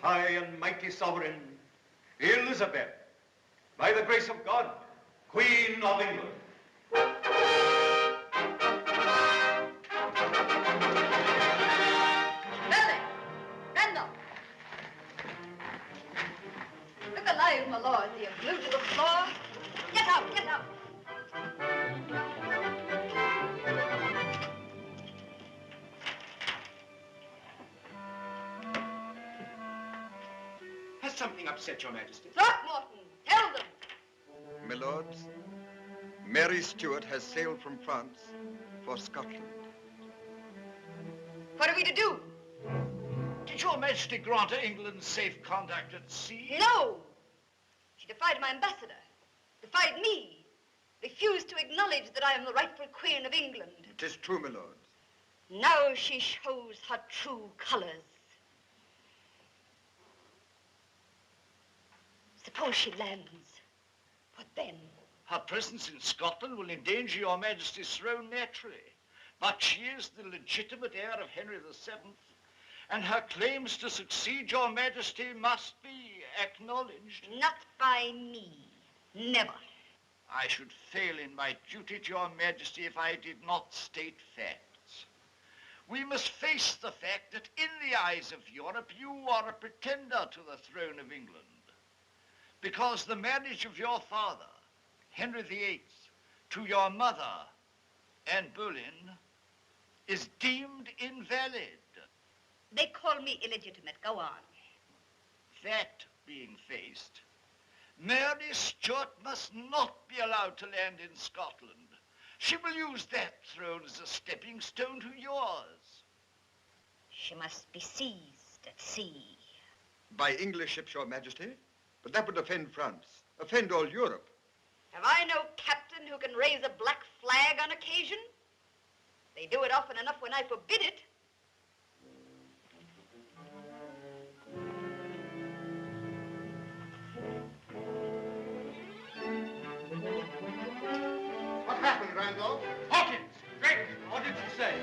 high and mighty sovereign, Elizabeth, by the grace of God, Queen of England. Look alive, my lord. You're glued to the floor. Get out, get out. Has something upset your majesty? Throckmorton, tell them. My lords, Mary Stuart has sailed from France for Scotland. What are we to do? Did your majesty grant her England safe conduct at sea? No. She defied my ambassador, defied me, refused to acknowledge that I am the rightful Queen of England. It is true, my lords. Now she shows her true colors. Suppose she lands. What then? Her presence in Scotland will endanger your majesty's throne naturally. But she is the legitimate heir of Henry VII, and her claims to succeed your majesty must be acknowledged. Not by me. Never. I should fail in my duty to your majesty if I did not state facts. We must face the fact that in the eyes of Europe, you are a pretender to the throne of England. Because the marriage of your father, Henry VIII, to your mother, Anne Boleyn, is deemed invalid. They call me illegitimate. Go on. That being faced, Mary Stuart must not be allowed to land in Scotland. She will use that throne as a stepping stone to yours. She must be seized at sea. By English ships, your majesty? But that would offend France, offend all Europe. Have I no captain who can raise a black flag on occasion? They do it often enough when I forbid it. What happened, Randolph? Hawkins! Great! What did she say?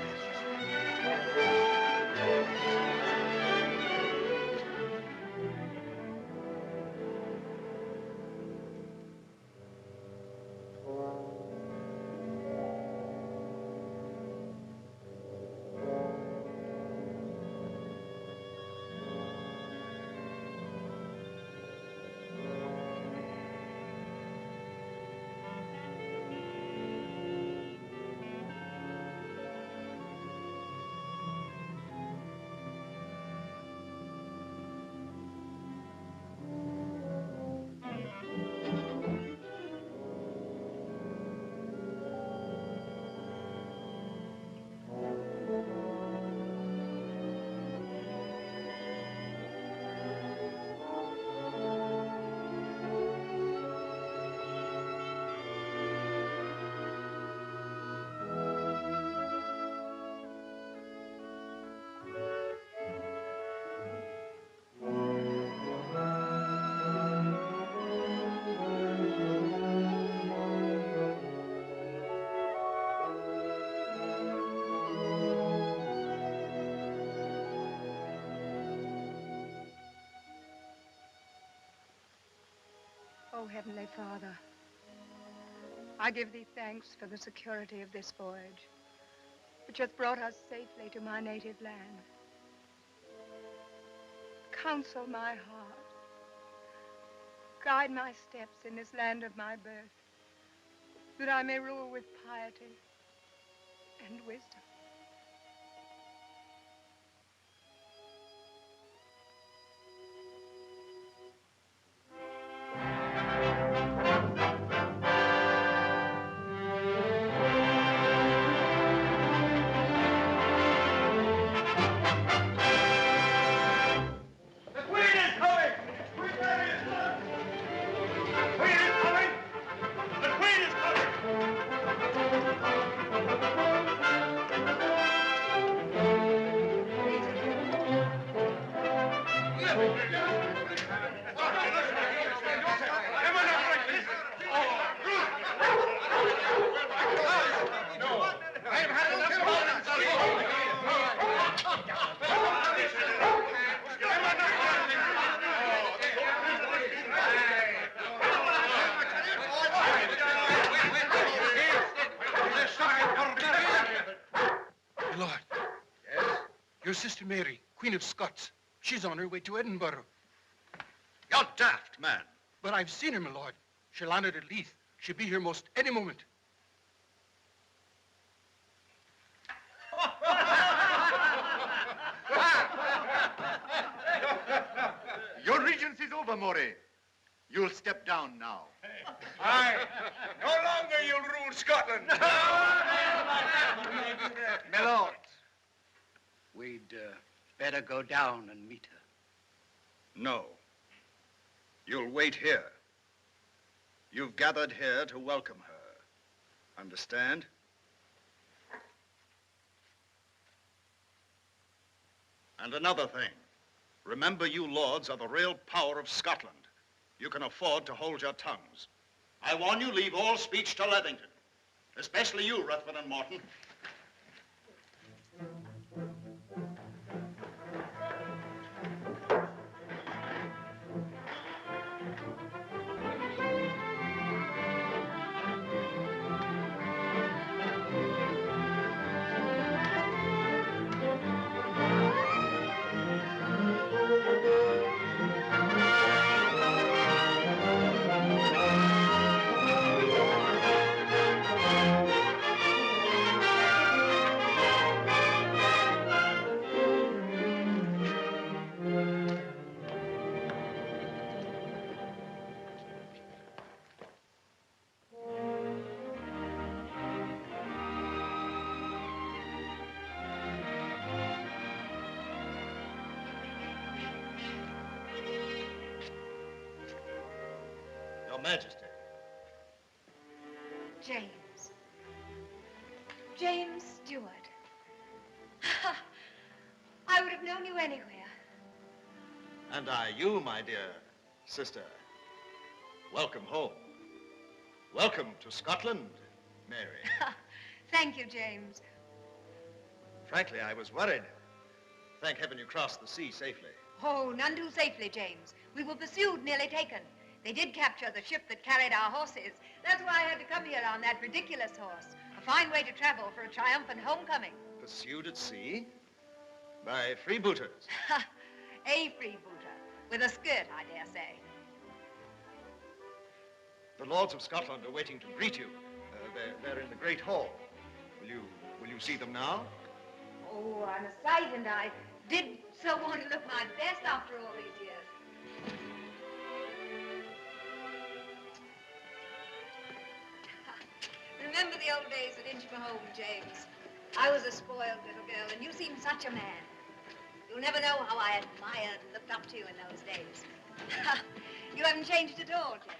Oh, Heavenly Father, I give thee thanks for the security of this voyage, which hath brought us safely to my native land. Counsel my heart. Guide my steps in this land of my birth, that I may rule with piety and wisdom. Your sister Mary, Queen of Scots. She's on her way to Edinburgh. You're daft, man. But I've seen her, my lord. She landed at Leith. She'll be here most any moment. Your regency is over, Moray. You'll step down now. Aye. No longer you'll rule Scotland. My lords, we'd better go down and meet her. No. You'll wait here. You've gathered here to welcome her. Understand? And another thing. Remember, you lords are the real power of Scotland. You can afford to hold your tongues. I warn you, leave all speech to Lethington. Especially you, Ruthven and Morton. Your Majesty. James. James Stuart. I would have known you anywhere. And I, you, my dear sister. Welcome home. Welcome to Scotland, Mary. Thank you, James. Frankly, I was worried. Thank heaven you crossed the sea safely. Oh, none too safely, James. We were pursued, nearly taken. They did capture the ship that carried our horses. That's why I had to come here on that ridiculous horse. A fine way to travel for a triumphant homecoming. Pursued at sea? By freebooters? A freebooter. With a skirt, I dare say. The lords of Scotland are waiting to greet you. They're in the great hall. Will you see them now? Oh, I'm a sight, and I did so want to look my best after all these years. Remember the old days at Inchmahome, James? I was a spoiled little girl, and you seemed such a man. You'll never know how I admired and looked up to you in those days. You haven't changed at all, James.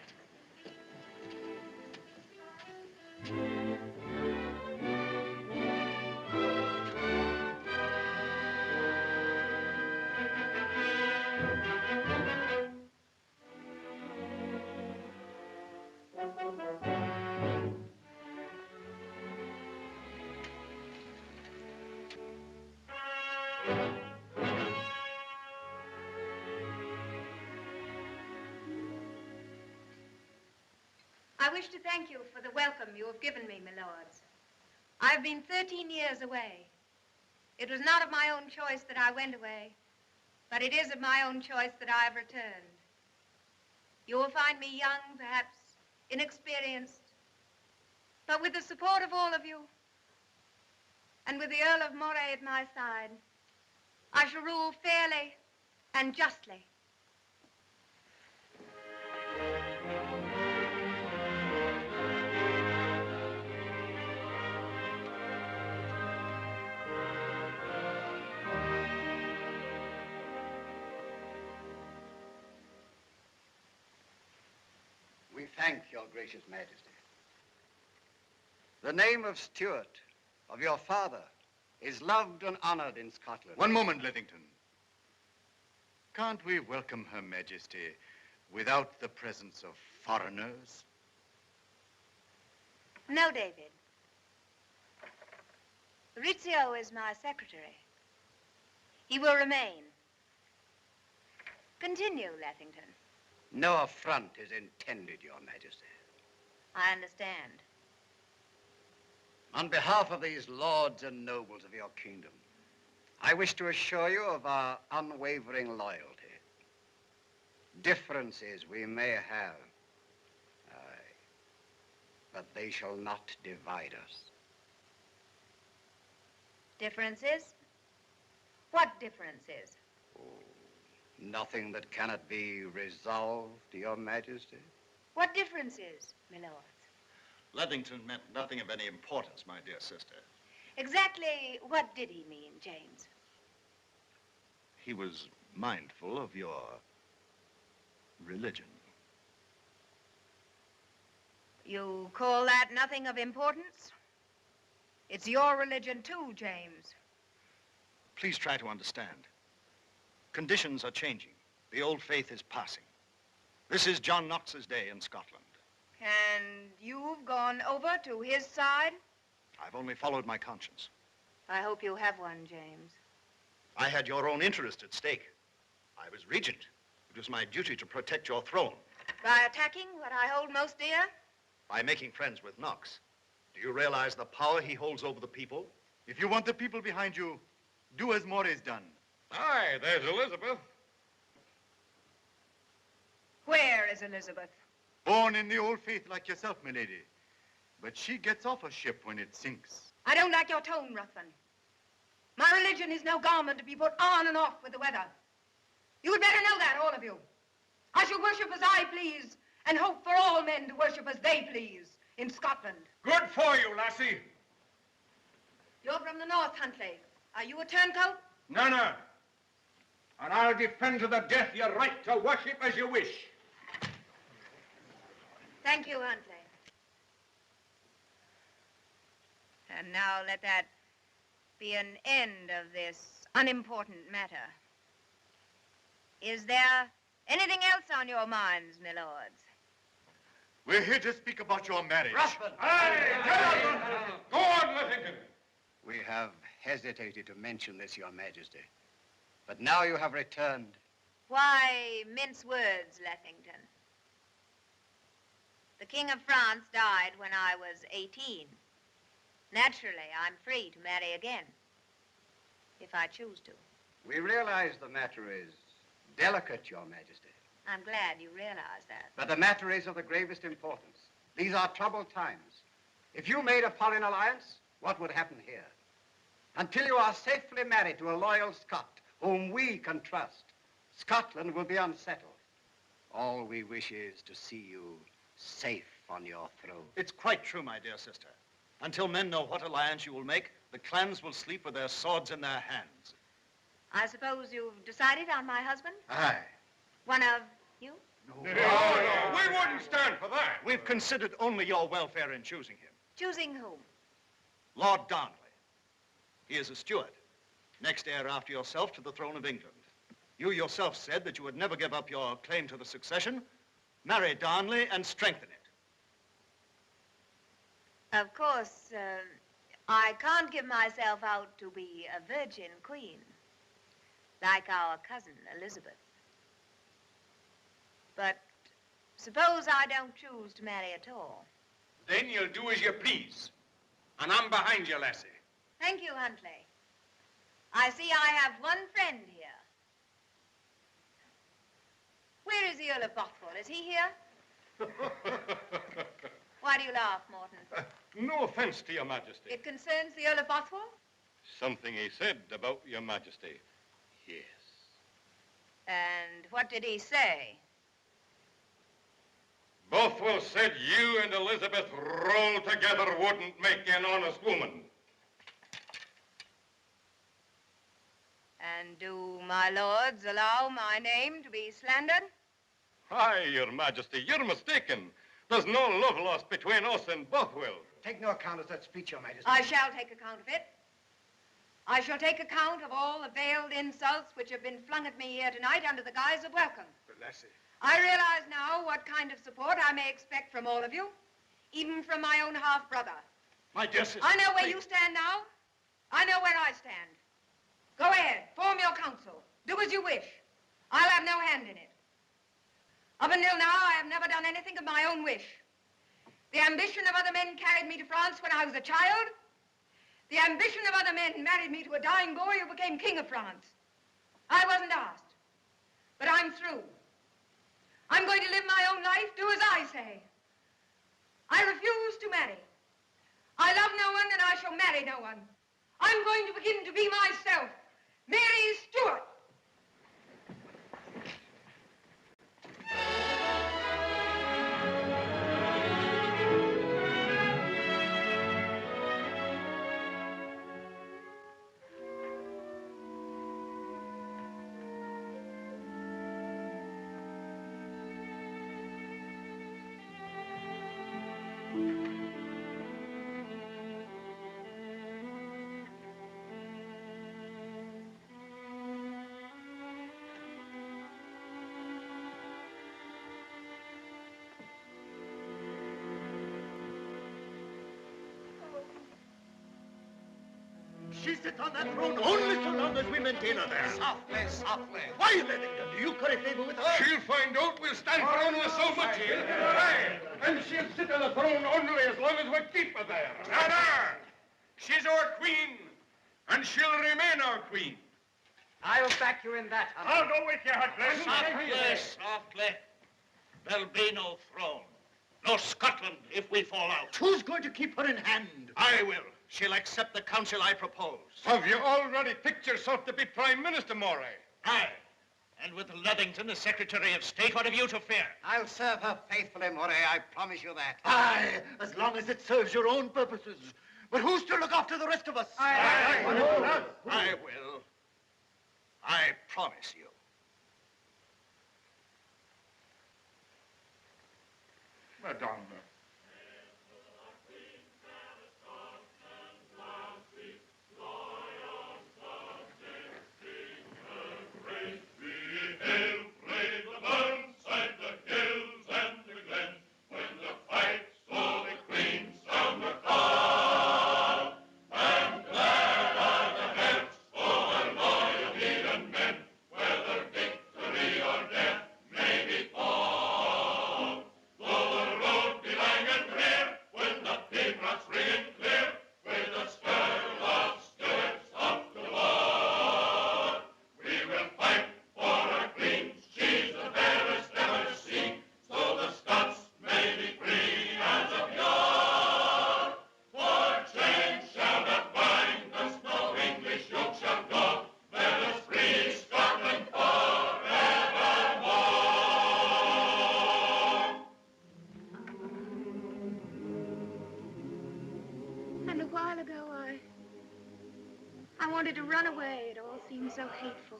I wish to thank you for the welcome you have given me, my lords. I've been 13 years away. It was not of my own choice that I went away, but it is of my own choice that I have returned. You will find me young, perhaps inexperienced, but with the support of all of you, and with the Earl of Moray at my side, I shall rule fairly and justly. We thank your gracious majesty. The name of Stuart, of your father, is loved and honored in Scotland. One moment, Lethington. Can't we welcome Her Majesty without the presence of foreigners? No, David. Rizzio is my secretary. He will remain. Continue, Lethington. No affront is intended, your majesty. I understand. On behalf of these lords and nobles of your kingdom, I wish to assure you of our unwavering loyalty. Differences we may have, aye, but they shall not divide us. Differences? What differences? Oh, nothing that cannot be resolved, Your Majesty. What differences, my lords? Leadington meant nothing of any importance, my dear sister. Exactly what did he mean, James? He was mindful of your religion. You call that nothing of importance? It's your religion too, James. Please try to understand. Conditions are changing. The old faith is passing. This is John Knox's day in Scotland. And you've gone over to his side? I've only followed my conscience. I hope you have one, James. I had your own interest at stake. I was regent. It was my duty to protect your throne. By attacking what I hold most dear? By making friends with Knox. Do you realize the power he holds over the people? If you want the people behind you, do as Moray's done. Aye, there's Elizabeth. Where is Elizabeth? Born in the old faith like yourself, milady. But she gets off a ship when it sinks. I don't like your tone, Ruthven. My religion is no garment to be put on and off with the weather. You had better know that, all of you. I shall worship as I please and hope for all men to worship as they please in Scotland. Good for you, lassie. You're from the north, Huntley. Are you a turncoat? No, no. And I'll defend to the death your right to worship as you wish. Thank you, Huntley. And now let that be an end of this unimportant matter. Is there anything else on your minds, my lords? We're here to speak about your marriage. Ruthven! Aye, go on, Lethington. We have hesitated to mention this, Your Majesty. But now you have returned. Why mince words, Lethington? The King of France died when I was 18. Naturally, I'm free to marry again, if I choose to. We realize the matter is delicate, Your Majesty. I'm glad you realize that. But the matter is of the gravest importance. These are troubled times. If you made a foreign alliance, what would happen here? Until you are safely married to a loyal Scot whom we can trust, Scotland will be unsettled. All we wish is to see you safe on your throne. It's quite true, my dear sister. Until men know what alliance you will make, the clans will sleep with their swords in their hands. I suppose you've decided on my husband? Aye. One of you? No, we wouldn't stand for that. We've considered only your welfare in choosing him. Choosing whom? Lord Darnley. He is a Stuart, next heir after yourself to the throne of England. You yourself said that you would never give up your claim to the succession. Marry Darnley and strengthen it. Of course, I can't give myself out to be a virgin queen, like our cousin Elizabeth. But suppose I don't choose to marry at all. Then you'll do as you please. And I'm behind you, lassie. Thank you, Huntley. I see I have one friend here. Where is the Earl of Bothwell? Is he here? Why do you laugh, Morton? No offense to your majesty. It concerns the Earl of Bothwell? Something he said about your majesty. Yes. And what did he say? Bothwell said you and Elizabeth rolled together wouldn't make you an honest woman. And do my lords allow my name to be slandered? Aye, your majesty, you're mistaken. There's no love lost between us and Bothwell. Take no account of that speech, Your Majesty. I shall take account of it. I shall take account of all the veiled insults which have been flung at me here tonight under the guise of welcome. But lassie. I realize now what kind of support I may expect from all of you, even from my own half-brother. My dear sister. I know where you stand now. I know where I stand. Go ahead, form your council. Do as you wish. I'll have no hand in it. Up until now, I have never done anything of my own wish. The ambition of other men carried me to France when I was a child. The ambition of other men married me to a dying boy who became king of France. I wasn't asked, but I'm through. I'm going to live my own life, do as I say. I refuse to marry. I love no one and I shall marry no one. I'm going to begin to be myself, Mary Stuart. She sits on that throne only so long as we maintain her there. Softly, softly. Why, Leadington, do you curry favor with her? She'll find out we'll stand for only so much here. Aye, and she'll sit on the throne only as long as we keep her there. Nada! She's our queen, and she'll remain our queen. I'll back you in that, Hunter. I'll go with you, Hutland. Softly. There'll be no throne. No Scotland if we fall out. Who's going to keep her in hand? I will. She'll accept the council I propose. Have you already picked yourself to be Prime Minister, Moray? Aye. And with Leadington as Secretary of State, what have you to fear? I'll serve her faithfully, Moray. I promise you that. Aye, as long as it serves your own purposes. But who's to look after the rest of us? Aye. I will. I promise you. Madonna. And a while ago, I wanted to run away. It all seemed so hateful.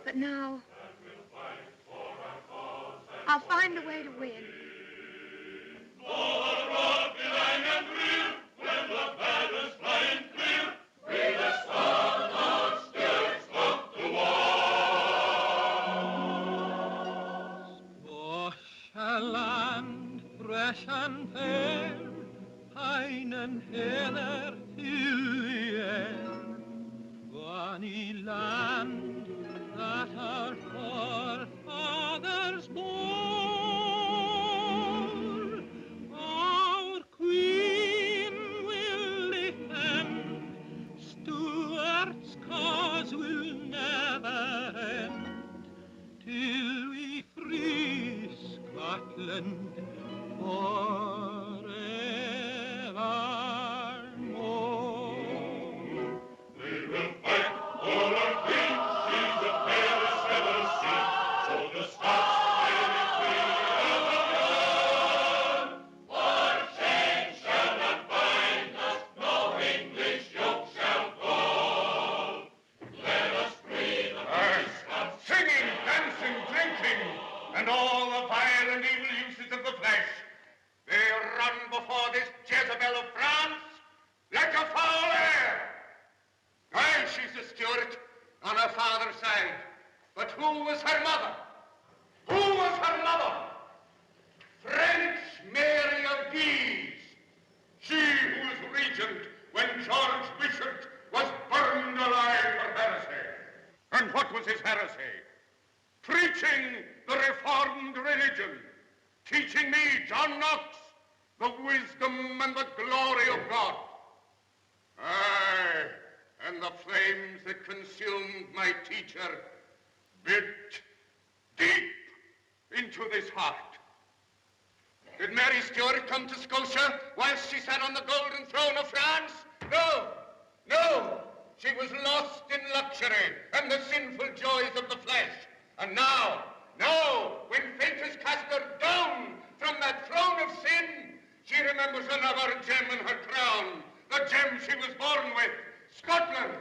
But now, I'll find a way to win. Land fresh and fair, pine and heather till the end. Bonny land that our forefathers bore, our Queen will defend, Stuart's cause will never end, till we free Scotland forevermore. We will fight for our queen. She's the fairest ever seen. So the Scots may be free as of yore. For chains shall not bind us, no English yoke shall fall. Let us breathe the Scots. Singing, dancing, drinking, and all the vile and evil uses of the flesh. They run before this Jezebel of France like a foul air. Aye, she's a Stuart on her father's side. But who was her mother? Who was her mother? French Mary of Guise. She who was regent when George Wishart was burned alive for heresy. And what was his heresy? Preaching the reformed religion, teaching me, John Knox, the wisdom and the glory of God. Aye, and the flames that consumed my teacher bit deep into this heart. Did Mary Stuart come to Scotia whilst she sat on the golden throne of France? No, no. She was lost in luxury and the sinful joys of the flesh. And now, when fate has cast her down from that throne of sin, she remembers another gem in her crown, the gem she was born with, Scotland.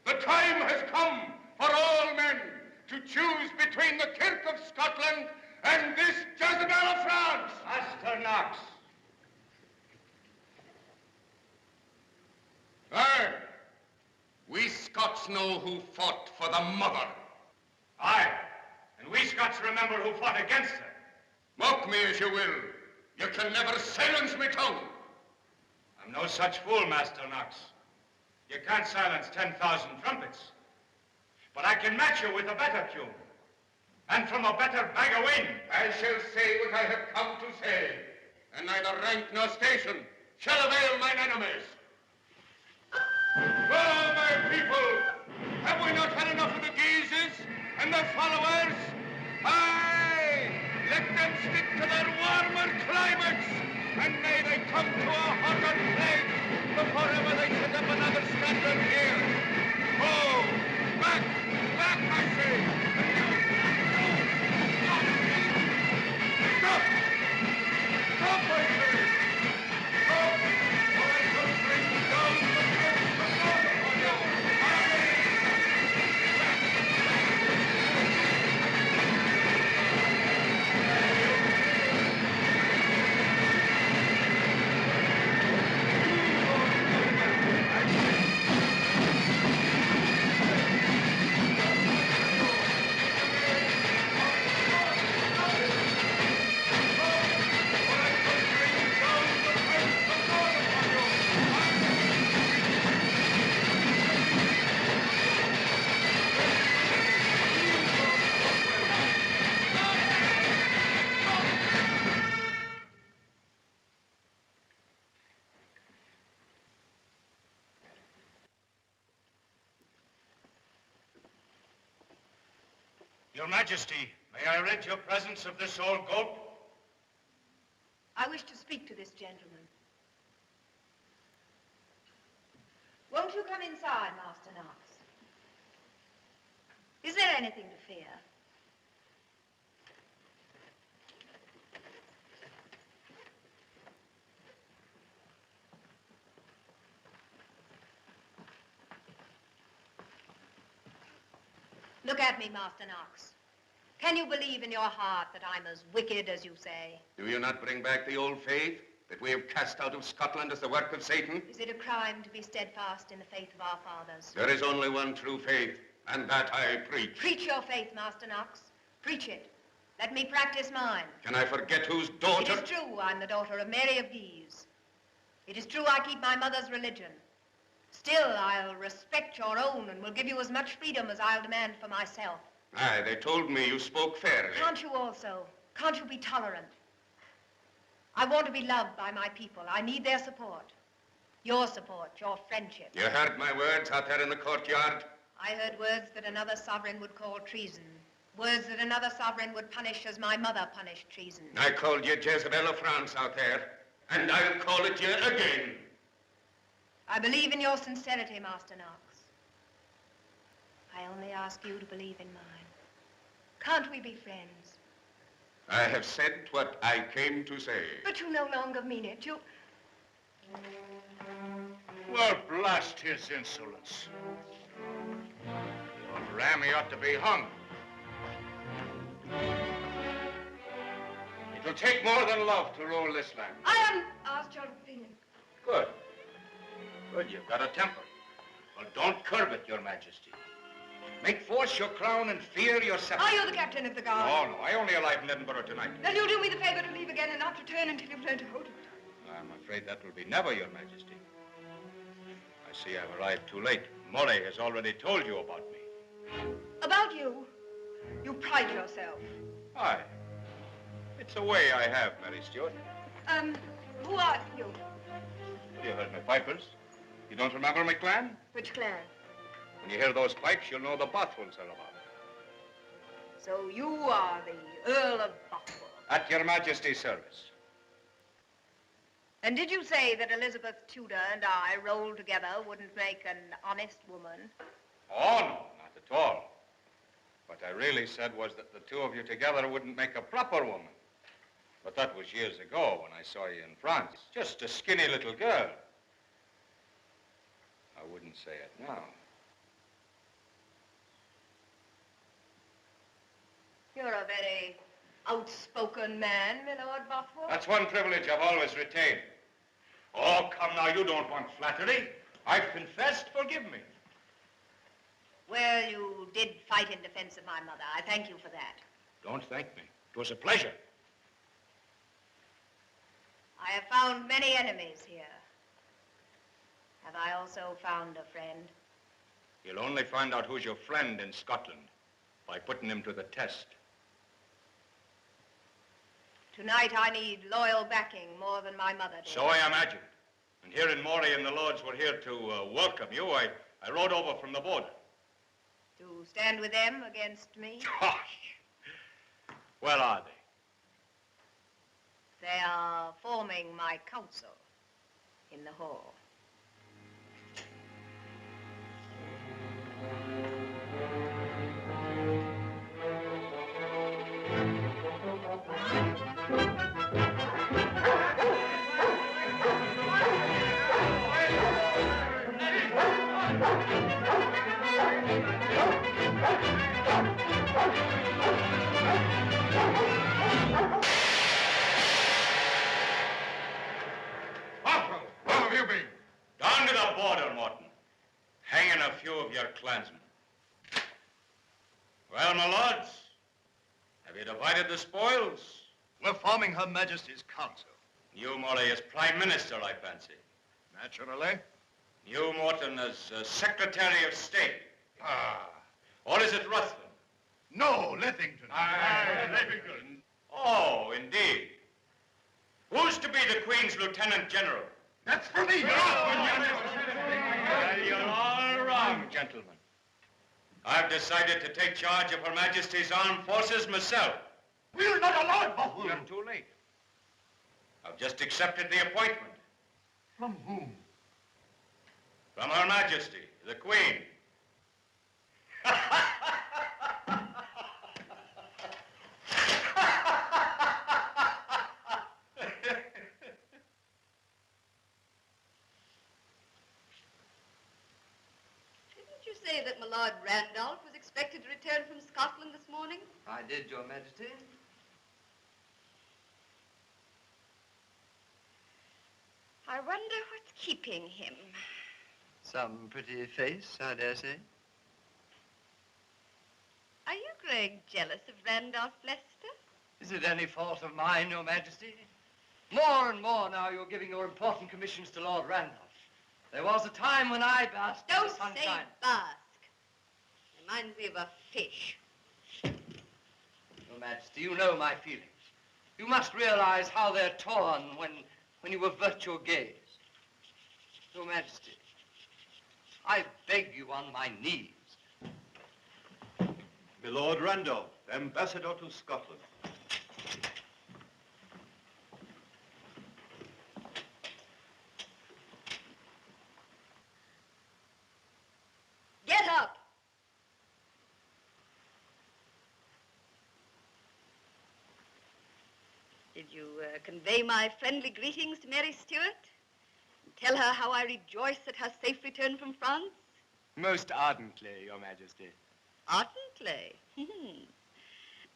The time has come for all men to choose between the Kirk of Scotland and this Jezebel of France. Master Knox. Aye. We Scots know who fought for the mother. Aye, and we Scots remember who fought against her. Mock me as you will, you can never silence me tongue. I'm no such fool, Master Knox. You can't silence 10,000 trumpets. But I can match you with a better tune. And from a better bag of wind. I shall say what I have come to say, and neither rank nor station shall avail mine enemies. Oh, my people, have we not had enough of the Guises and their followers? Aye, let them stick to their warmer climates, and may they come to a hotter place before ever they set up another standard here. Oh, back, I say, and you, stop, I say, stop, or I shall bring down the curse of God upon you. Your Majesty, may I rid your presence of this old goat? I wish to speak to this gentleman. Won't you come inside, Master Knox? Is there anything to fear? Look at me, Master Knox. Can you believe in your heart that I'm as wicked as you say? Do you not bring back the old faith that we have cast out of Scotland as the work of Satan? Is it a crime to be steadfast in the faith of our fathers? There is only one true faith, and that I preach. Preach your faith, Master Knox. Preach it. Let me practice mine. Can I forget whose daughter? It is true I'm the daughter of Mary of Guise. It is true I keep my mother's religion. Still, I'll respect your own and will give you as much freedom as I'll demand for myself. Aye, they told me you spoke fairly. Can't you also? Can't you be tolerant? I want to be loved by my people. I need their support. Your support, your friendship. You heard my words out there in the courtyard? I heard words that another sovereign would call treason. Words that another sovereign would punish as my mother punished treason. I called you Jezebel of France out there, and I'll call it you again. I believe in your sincerity, Master Knox. I only ask you to believe in mine. Can't we be friends? I have said what I came to say. But you no longer mean it. You... Well, blast his insolence. Old Rammy ought to be hung. It'll take more than love to rule this land. I haven't asked your opinion. Good. Good, you've got a temper. Well, don't curb it, Your Majesty. Make force your crown and fear your scepter. Are you the captain of the guard? No, I only arrived in Edinburgh tonight. Then you'll do me the favor to leave again and not return until you've learned to hold it. I'm afraid that will be never, Your Majesty. I see I've arrived too late. Molly has already told you about me. About you? You pride yourself. Aye. It's a way I have, Mary Stuart. Who are you? You heard my pipers. You don't remember my clan? Which clan? When you hear those pipes, you'll know the Bothwells are about. So you are the Earl of Bothwell. At your Majesty's service. And did you say that Elizabeth Tudor and I rolled together wouldn't make an honest woman? Oh, no, not at all. What I really said was that the two of you together wouldn't make a proper woman. But that was years ago when I saw you in France. Just a skinny little girl. I wouldn't say it now. You're a very outspoken man, my Lord Bothwell. That's one privilege I've always retained. Oh, come now, you don't want flattery. I've confessed, forgive me. Well, you did fight in defense of my mother. I thank you for that. Don't thank me. It was a pleasure. I have found many enemies here. Have I also found a friend? You'll only find out who's your friend in Scotland by putting him to the test. Tonight I need loyal backing more than my mother did. So I imagined. And here in Moray and the Lords were here to welcome you. I rode over from the border. To stand with them against me? Gosh! Where are they? They are forming my council in the hall. Bothwell, where have you been? Down to the border, Morton. Hanging a few of your clansmen. Well, my lords, have you divided the spoils? We're forming Her Majesty's council. You, Moray, as Prime Minister, I fancy. Naturally. You, Morton, as Secretary of State. Ah. Or is it Ruthven? No, Lethington. Lethington. Oh, indeed. Who's to be the Queen's Lieutenant General? That's for me. Well, you're all wrong, gentlemen. I've decided to take charge of Her Majesty's armed forces myself. We're not allowed, Bothwell. You're too late. I've just accepted the appointment. From whom? From Her Majesty, the Queen. Didn't you say that my Lord Randolph was expected to return from Scotland this morning? I did, Your Majesty. I wonder what's keeping him. Some pretty face, I dare say. Are you growing jealous of Randolph Leicester? Is it any fault of mine, Your Majesty? More and more now you're giving your important commissions to Lord Randolph. There was a time when I basked in Don't the say sunshine. bask. Reminds me of a fish. Your Majesty, you know my feelings. You must realize how they're torn when you avert your gaze. Your Majesty, I beg you on my knees. My Lord Randolph, Ambassador to Scotland. Get up! Did you convey my friendly greetings to Mary Stuart? And tell her how I rejoice at her safe return from France? Most ardently, Your Majesty. Ardently?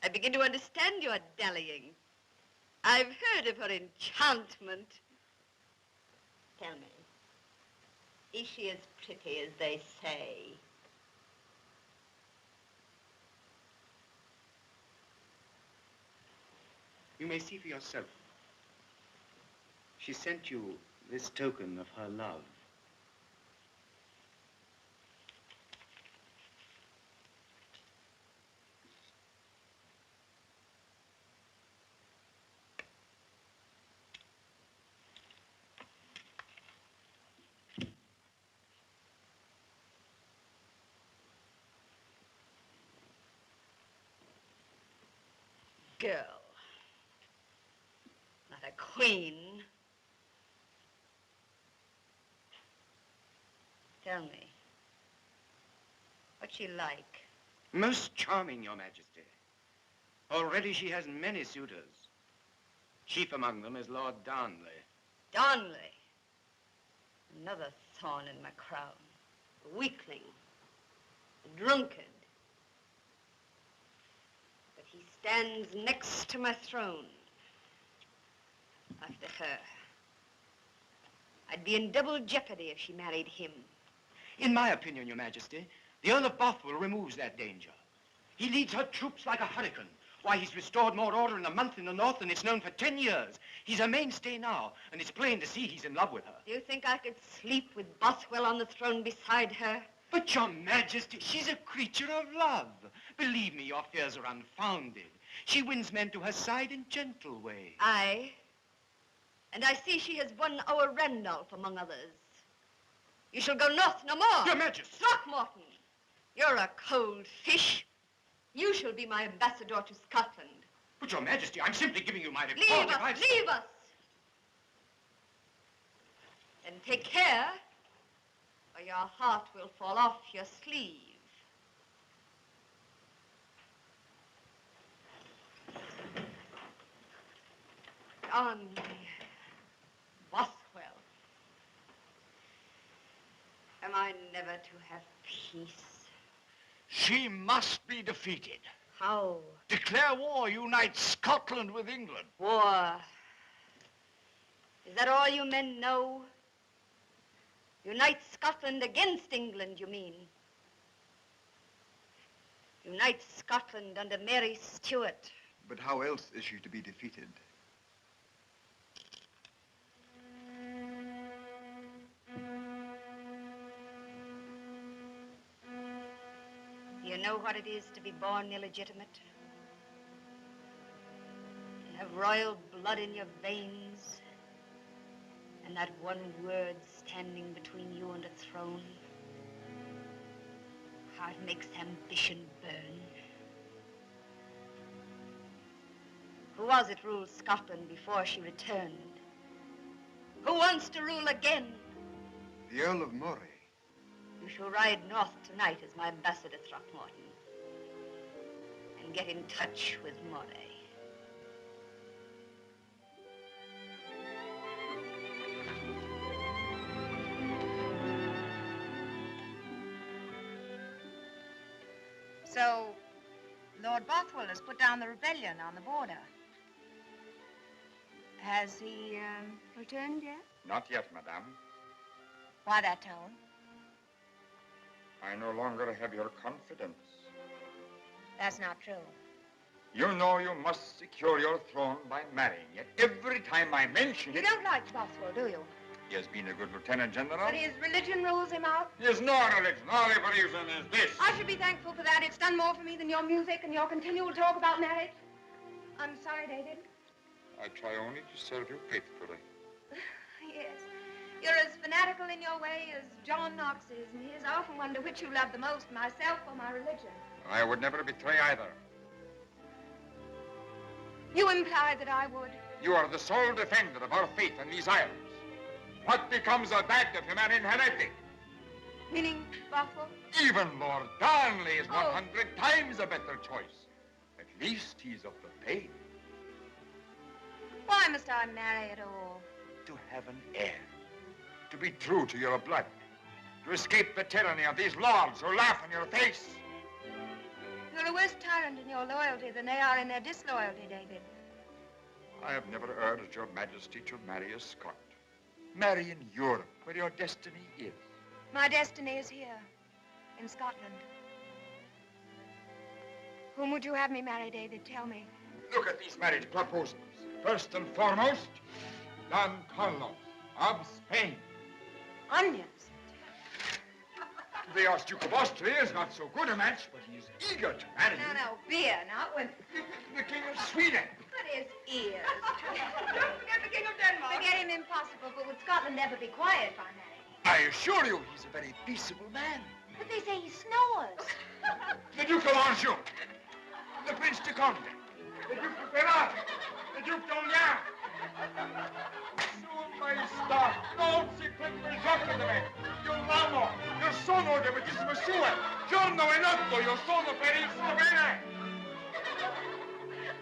I begin to understand your dallying. I've heard of her enchantment. Tell me, is she as pretty as they say? You may see for yourself. She sent you this token of her love. girl. Not a queen. Tell me, what's she like? Most charming, Your Majesty. Already she has many suitors. Chief among them is Lord Darnley. Darnley. Another thorn in my crown. A weakling. A drunkard. But he stands next to my throne. After her. I'd be in double jeopardy if she married him. In my opinion, Your Majesty, the Earl of Bothwell removes that danger. He leads her troops like a hurricane. Why, he's restored more order in a month in the north than it's known for 10 years. He's her mainstay now, and it's plain to see he's in love with her. Do you think I could sleep with Bothwell on the throne beside her? But, Your Majesty, she's a creature of love. Believe me, your fears are unfounded. She wins men to her side in gentle ways. Aye. And I see she has won our Randolph, among others. You shall go north no more. Your Majesty! Throckmorton, you're a cold fish. You shall be my ambassador to Scotland. But, Your Majesty, I'm simply giving you my report. Leave us, leave us! And take care, or your heart will fall off your sleeve. Darnley, Bothwell. Am I never to have peace? She must be defeated. How? Declare war, unite Scotland with England. War. Is that all you men know? Unite Scotland against England, you mean? Unite Scotland under Mary Stuart. But how else is she to be defeated? You know what it is to be born illegitimate? To have royal blood in your veins, and that one word standing between you and a throne. How it makes ambition burn. Who was it ruled Scotland before she returned? Who wants to rule again? The Earl of Moray. You shall ride north tonight as my ambassador, Throckmorton, and get in touch with Moray. So, Lord Bothwell has put down the rebellion on the border. Has he returned yet? Not yet, madame. Why that tone? I no longer have your confidence. That's not true. You know you must secure your throne by marrying, yet every time I mention You it... don't like Bothwell, do you? He has been a good lieutenant general. But his religion rules him out? He has no religion. All he believes in is this. I should be thankful for that. It's done more for me than your music and your continual talk about marriage. I'm sorry, David. I try only to serve you faithfully. Yes. You're as fanatical in your way as John Knox is, and he is. I often wonder which you love the most, myself or my religion. I would never betray either. You imply that I would. You are the sole defender of our faith in these islands. What becomes of that if you marry an heretic? Meaning Bothwell? Even Lord Darnley is 100 times a better choice. At least he's of the faith. Why must I marry at all? To have an heir. To be true to your blood. To escape the tyranny of these lords who laugh in your face. You're a worse tyrant in your loyalty than they are in their disloyalty, David. I have never urged your majesty to marry a Scot. Marry in Europe, where your destiny is. My destiny is here, in Scotland. Whom would you have me marry, David? Tell me. Look at these marriage proposals. First and foremost, Don Carlos of Spain. Onions. The Archduke of Austria is not so good a match, but he is eager to marry you. No, beer, not women. The King of Sweden. But his ears. Don't forget the King of Denmark. Forget him impossible, but would Scotland ever be quiet by marriage? I assure you, he's a very peaceable man. But they say he snores. The Duke of Anjou. The Prince de Conde. Le duc operato! Le duc d'Orléans! Sua Maestà, non si prende il gioco di me! Io l'amo! Io sono devoutissimo sua! Giorno e notte io sono per il suo bene!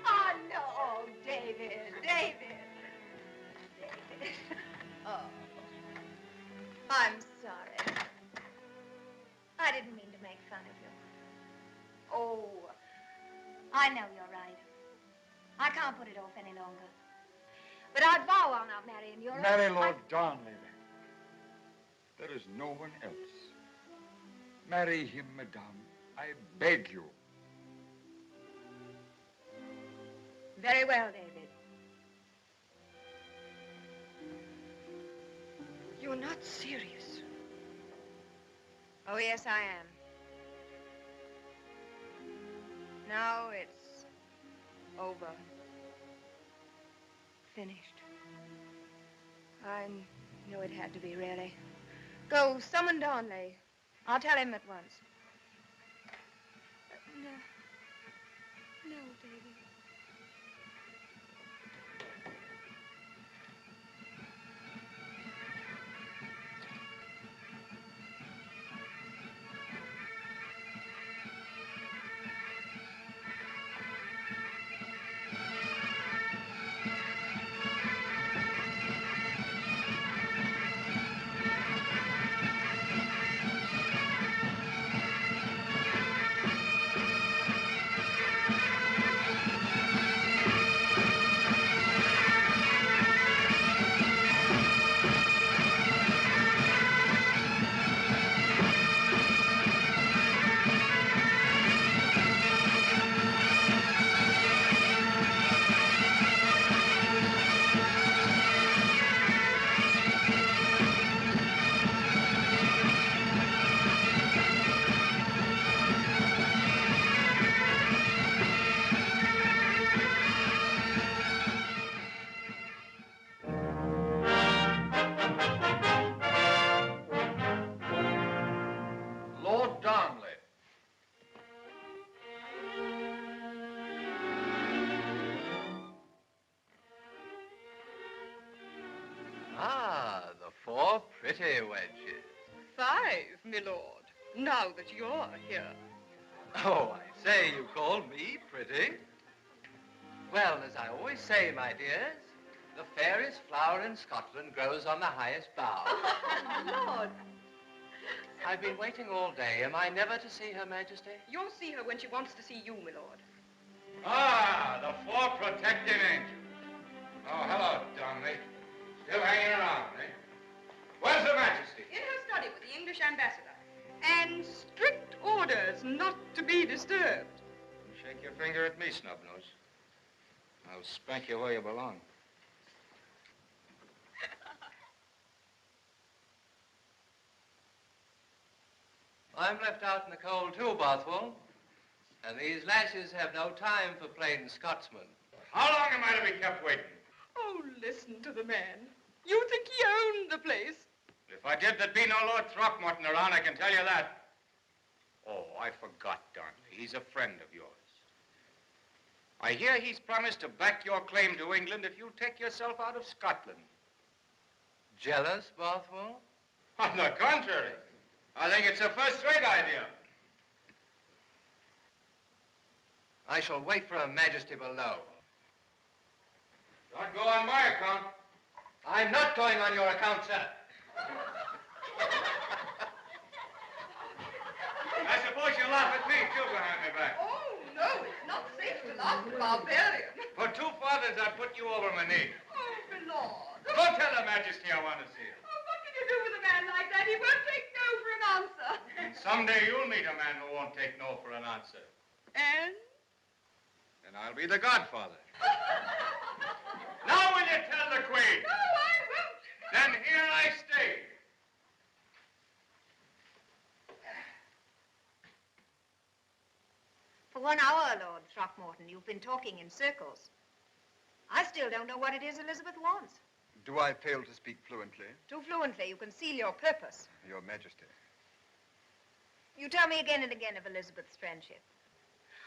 Oh, no, David, David. David. Oh, I'm sorry. I didn't mean to make fun of you. Oh, I know you're right. I can't put it off any longer. But I vow I'll not marry in Europe. Marry Lord Darnley, then. There is no one else. Marry him, madame. I beg you. Very well, David. You're not serious. Oh, yes, I am. Now it's over. Finished. I knew it had to be, really. Go, summon Darnley. I'll tell him at once. No. No, David. Lord Darnley. Ah, the four pretty wedges. 5, my lord, now that you're here. Oh, I say, you call me pretty? Well, as I always say, my dears, the fairest flower in Scotland grows on the highest bough. Lord, I've been waiting all day. Am I never to see Her Majesty? you'll see her when she wants to see you, my lord. Ah, the four protecting angels. Oh, hello, Darnley. Still hanging around, eh? Where's Her Majesty? In her study with the English ambassador. And strict orders not to be disturbed. Shake your finger at me, Snubnose. I'll spank you where you belong. I'm left out in the cold too, Bothwell. And these lasses have no time for plain Scotsmen. How long am I to be kept waiting? Oh, listen to the man. You think he owned the place? If I did, there'd be no Lord Throckmorton around, I can tell you that. Oh, I forgot, Darnley. He's a friend of yours. I hear he's promised to back your claim to England if you take yourself out of Scotland. Jealous, Bothwell? On the contrary. I think it's a first-rate idea. I shall wait for Her Majesty below. Don't go on my account. I'm not going on your account, sir. I suppose you laugh at me, too, behind my back. Oh, no, it's not safe to laugh at a barbarian. For 2 fathers, I'd put you over my knee. Oh, my lord. Go tell Her Majesty I want to see her. Oh, what can you do with a man like that? He won't take no for an answer. And someday you'll meet a man who won't take no for an answer. And? And I'll be the godfather. Now will you tell the Queen? No, I won't. Then here I stay. For 1 hour, Lord Throckmorton, you've been talking in circles. I still don't know what it is Elizabeth wants. Do I fail to speak fluently? Too fluently, you conceal your purpose. Your Majesty. You tell me again and again of Elizabeth's friendship.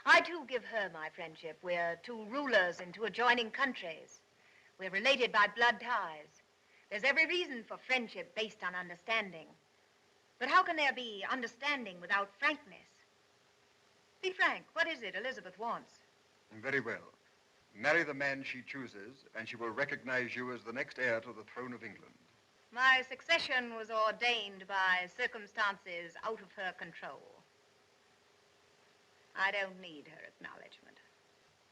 I, too, give her my friendship. We're two rulers in two adjoining countries. We're related by blood ties. There's every reason for friendship based on understanding. But how can there be understanding without frankness? Be frank. What is it Elizabeth wants? Very well. Marry the man she chooses, and she will recognize you as the next heir to the throne of England. My succession was ordained by circumstances out of her control. I don't need her acknowledgement.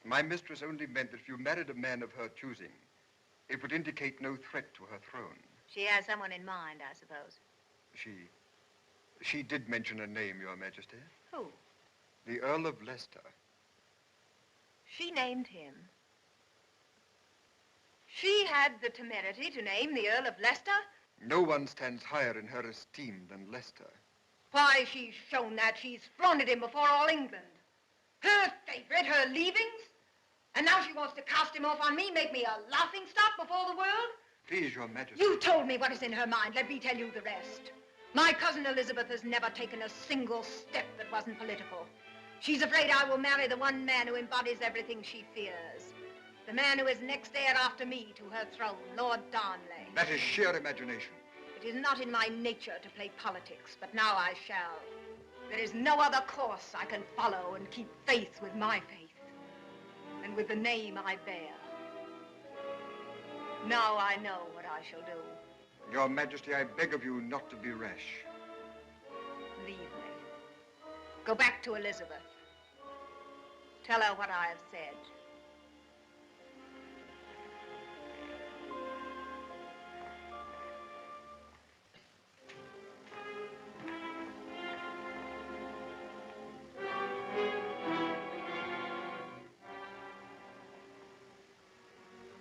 My mistress only meant that if you married a man of her choosing, it would indicate no threat to her throne. She has someone in mind, I suppose. She did mention a name, Your Majesty. Who? The Earl of Leicester. She named him. She had the temerity to name the Earl of Leicester? No one stands higher in her esteem than Leicester. Why, she's shown that. She's flaunted him before all England. Her favorite, her leavings. And now she wants to cast him off on me, make me a laughingstock before the world? Please, Your Majesty. You told me what is in her mind. Let me tell you the rest. My cousin Elizabeth has never taken a single step that wasn't political. She's afraid I will marry the one man who embodies everything she fears. The man who is next heir after me to her throne, Lord Darnley. That is sheer imagination. It is not in my nature to play politics, but now I shall. There is no other course I can follow and keep faith with my faith and with the name I bear. Now I know what I shall do. Your Majesty, I beg of you not to be rash. Leave me. Go back to Elizabeth. Tell her what I have said.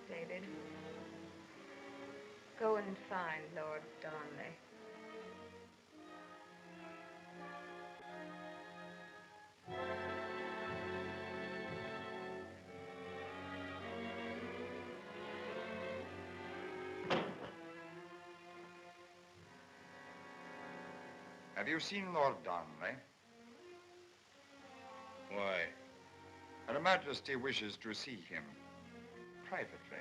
David, go and find Lord Darnley. Have you seen Lord Darnley? Why? Her Majesty wishes to see him privately.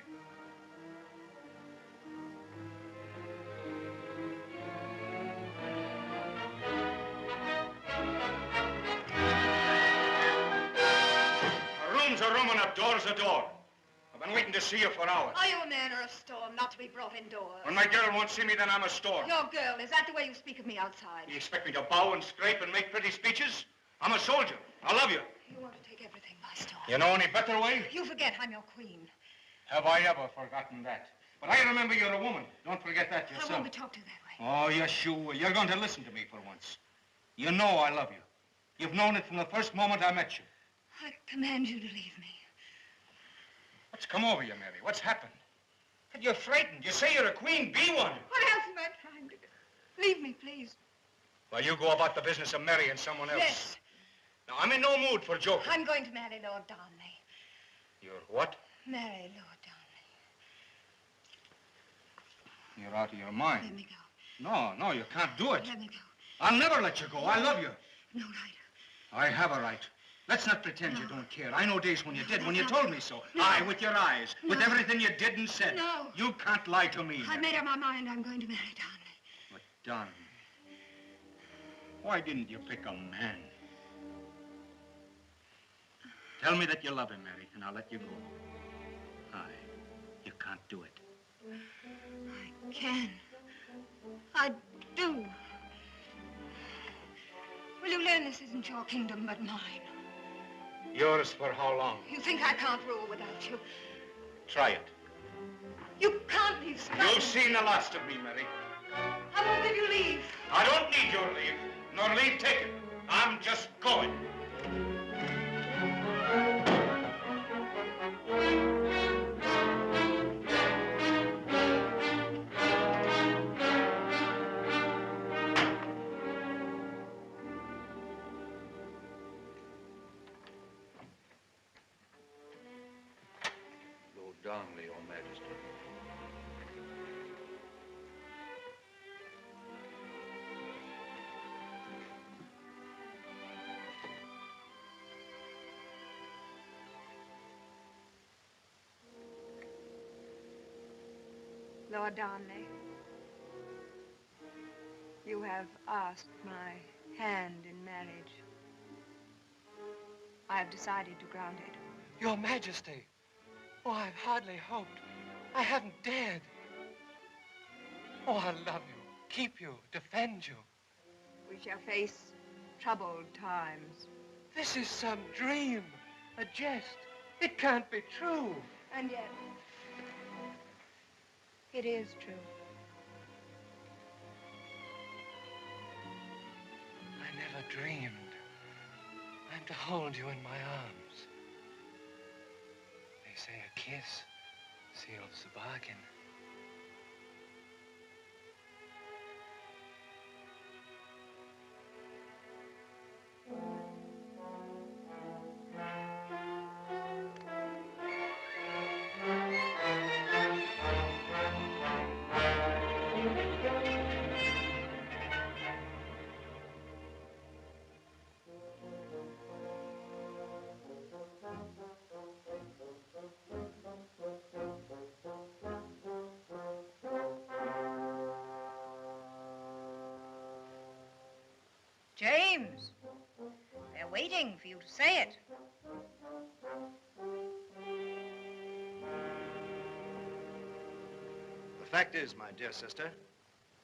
A room's a room and a door's a door. I've been waiting to see you for hours. Are you a man or a storm not to be brought indoors? When my girl won't see me, then I'm a storm. Your girl, is that the way you speak of me outside? You expect me to bow and scrape and make pretty speeches? I'm a soldier. I love you. You want to take everything by storm. You know any better way? You forget I'm your queen. Have I ever forgotten that? But I remember you're a woman. Don't forget that yourself. I won't be talked to that way. Oh, yes, you will. You're going to listen to me for once. You know I love you. You've known it from the first moment I met you. I command you to leave me. What's come over you, Mary? What's happened? You're frightened. You say you're a queen. Be one. What else am I trying to do? Leave me, please. Well, you go about the business of marrying someone else. Yes. Now, I'm in no mood for joking. I'm going to marry Lord Darnley. You're what? Marry Lord Darnley. You're out of your mind. Let me go. No, you can't do it. Let me go. I'll never let you go. I love you. No right. I have a right. Let's not pretend you don't care. I know days when you did, when you No. told me so. No. Aye, with your eyes, with No. everything you did and said. No. You can't lie to me. I made up my mind I'm going to marry Darnley. But, Darnley, why didn't you pick a man? Tell me that you love him, Mary, and I'll let you go. Aye, you can't do it. I can. I do. Will you learn this isn't your kingdom, but mine? Yours for how long? You think I can't rule without you? Try it. You can't leave Scotland. You've seen the last of me, Mary. I won't give you leave. I don't need your leave, nor leave taken. I'm just going. Lord Darnley, Your Majesty. Lord Darnley, you have asked my hand in marriage. I have decided to grant it. Your Majesty. Oh, I've hardly hoped. I haven't dared. Oh, I'll love you, keep you, defend you. We shall face troubled times. This is some dream, a jest. It can't be true. And yet, it is true. I never dreamed I'm to hold you in my arms. They say a kiss seals the bargain. James, they're waiting for you to say it. The fact is, my dear sister,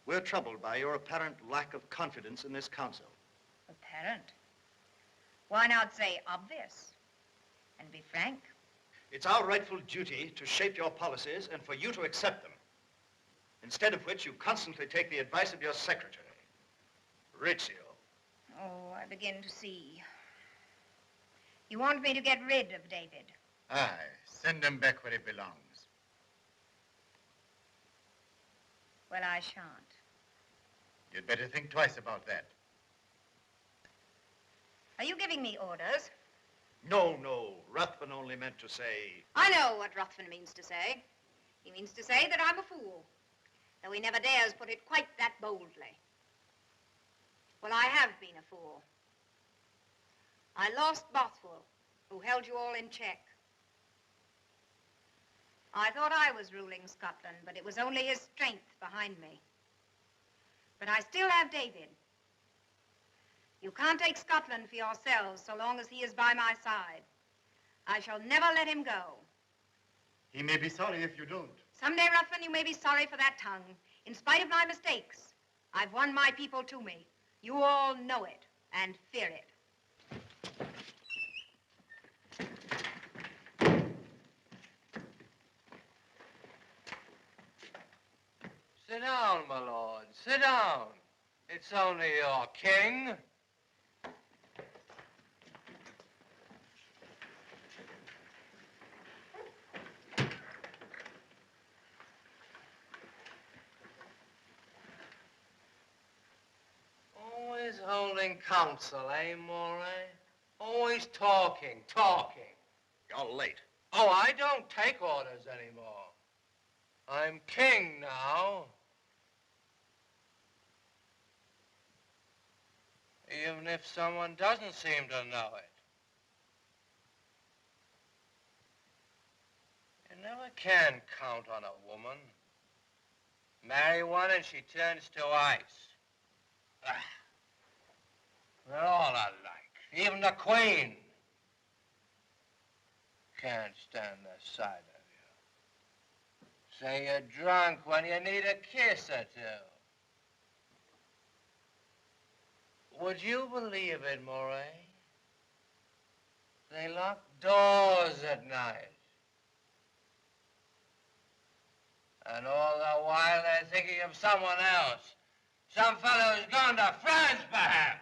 we're troubled by your apparent lack of confidence in this council. Apparent? Why not say obvious and be frank? It's our rightful duty to shape your policies and for you to accept them. Instead of which, you constantly take the advice of your secretary, Rizzio. Oh, I begin to see. You want me to get rid of David? Aye, send him back where he belongs. Well, I shan't. You'd better think twice about that. Are you giving me orders? No, no, Ruthven only meant to say... I know what Ruthven means to say. He means to say that I'm a fool, though he never dares put it quite that boldly. Well, I have been a fool. I lost Bothwell, who held you all in check. I thought I was ruling Scotland, but it was only his strength behind me. But I still have David. You can't take Scotland for yourselves so long as he is by my side. I shall never let him go. He may be sorry if you don't. Someday, Ruthven, you may be sorry for that tongue. In spite of my mistakes, I've won my people to me. You all know it and fear it. Sit down, my lord, sit down. It's only your king. Always holding council, eh, Moray? Always talking. You're late. Oh, I don't take orders anymore. I'm king now. Even if someone doesn't seem to know it. You never can count on a woman. Marry one and she turns to ice. They're all alike. Even the Queen. Can't stand the sight of you. Say you're drunk when you need a kiss or two. Would you believe it, Moray? They lock doors at night. And all the while they're thinking of someone else. Some fellow who's gone to France, perhaps.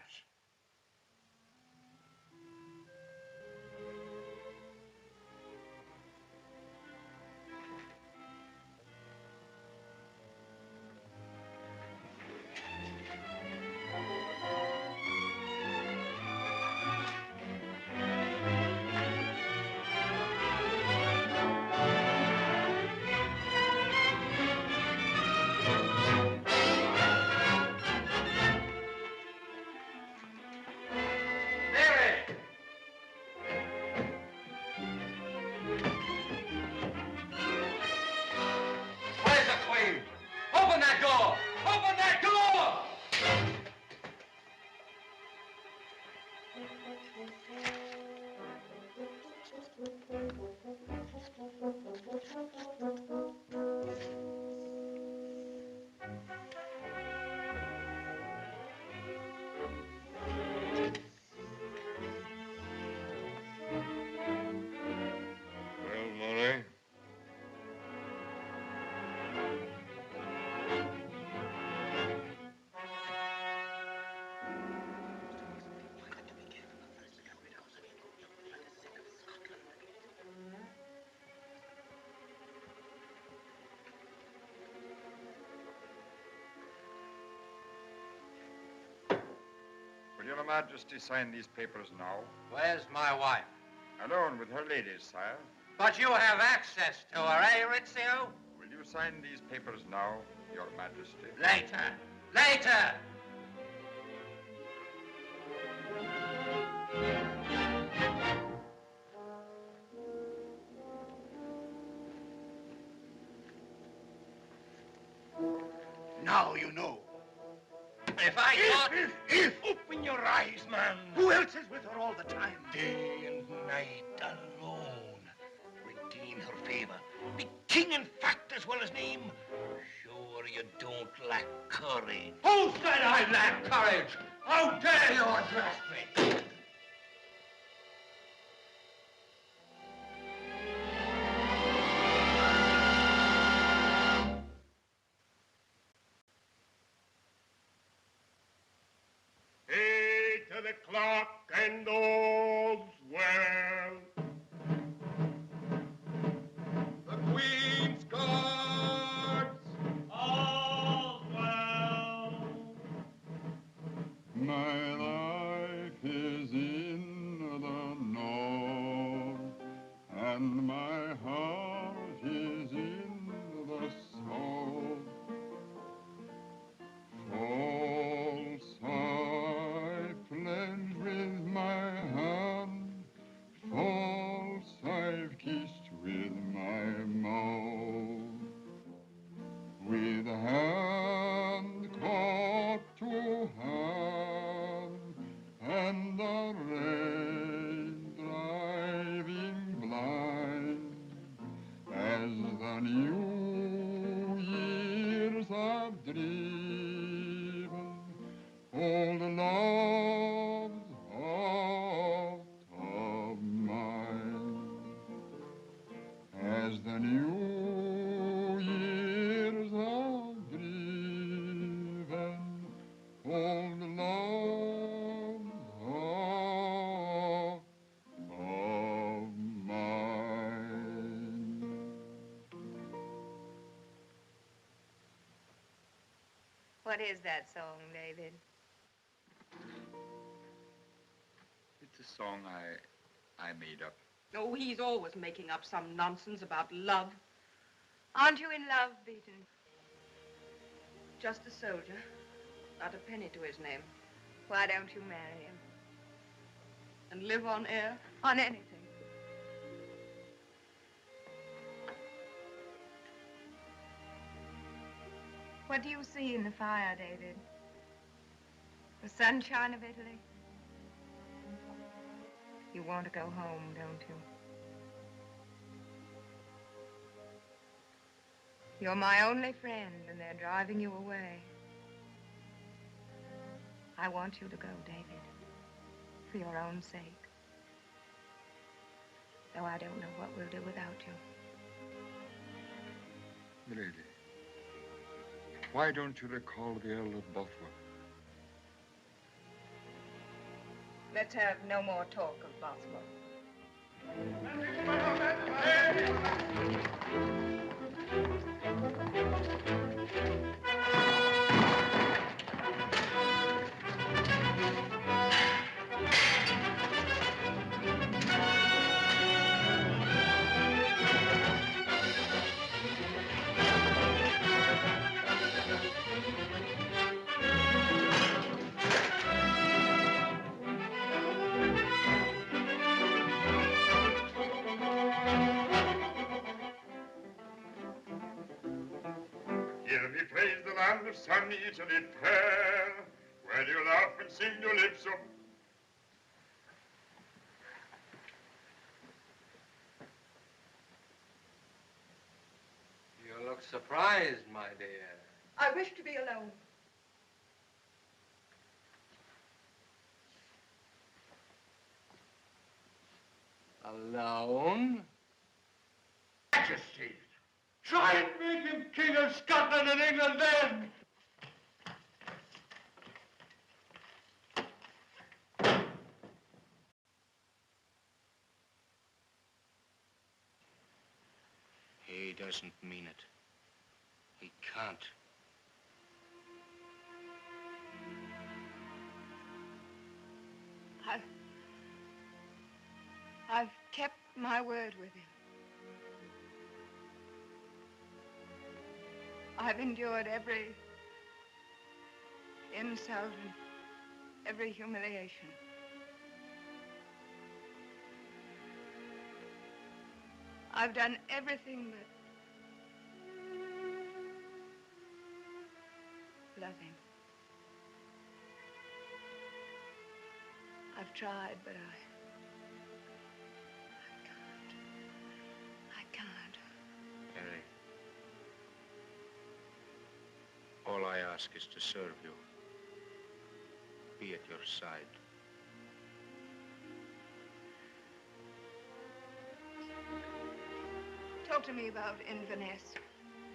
Will your Majesty sign these papers now? Where's my wife? Alone with her ladies, sire. But you have access to her, eh, Rizzio? Will you sign these papers now, your Majesty? Later. Later! Now you know. If I thought... If! Open your eyes, man. Who else is with her all the time? Day and night, alone. Redeem her favor. Be king in fact as well as name. Sure you don't lack courage. Who said I lack courage? How dare you address me? Hey to the clock and all's well. The Queen's guards, all's well. My life is in the north, and my heart is in the south. False I pledge with my hand, false I've kissed with my mouth. With hand caught to hand, and the rain driving blind, as the new years are driven, old love's out of mind. As the new years are driven, old love's out of mind. What is that song, David? It's a song I made up. Oh, he's always making up some nonsense about love. Aren't you in love, Beaton? Just a soldier. Not a penny to his name. Why don't you marry him? And live on air? On anything. What do you see in the fire, David? The sunshine of Italy? You want to go home, don't you? You're my only friend, and they're driving you away. I want you to go, David, for your own sake. Though I don't know what we'll do without you. Milady, why don't you recall the Earl of Bothwell? Let's have no more talk of Bothwell. Hear me praise the land of sunny Italy fair, where you laugh and sing your lips up. You look surprised, my dear. I wish to be alone. Alone? Majesty, try and make him king of Scotland and England then. He doesn't mean it. He can't. I've kept my word with him. I've endured every insult and every humiliation. I've done everything but love him. I've tried, but I can't. Mary, all I ask is to serve you, be at your side. Talk to me about Inverness.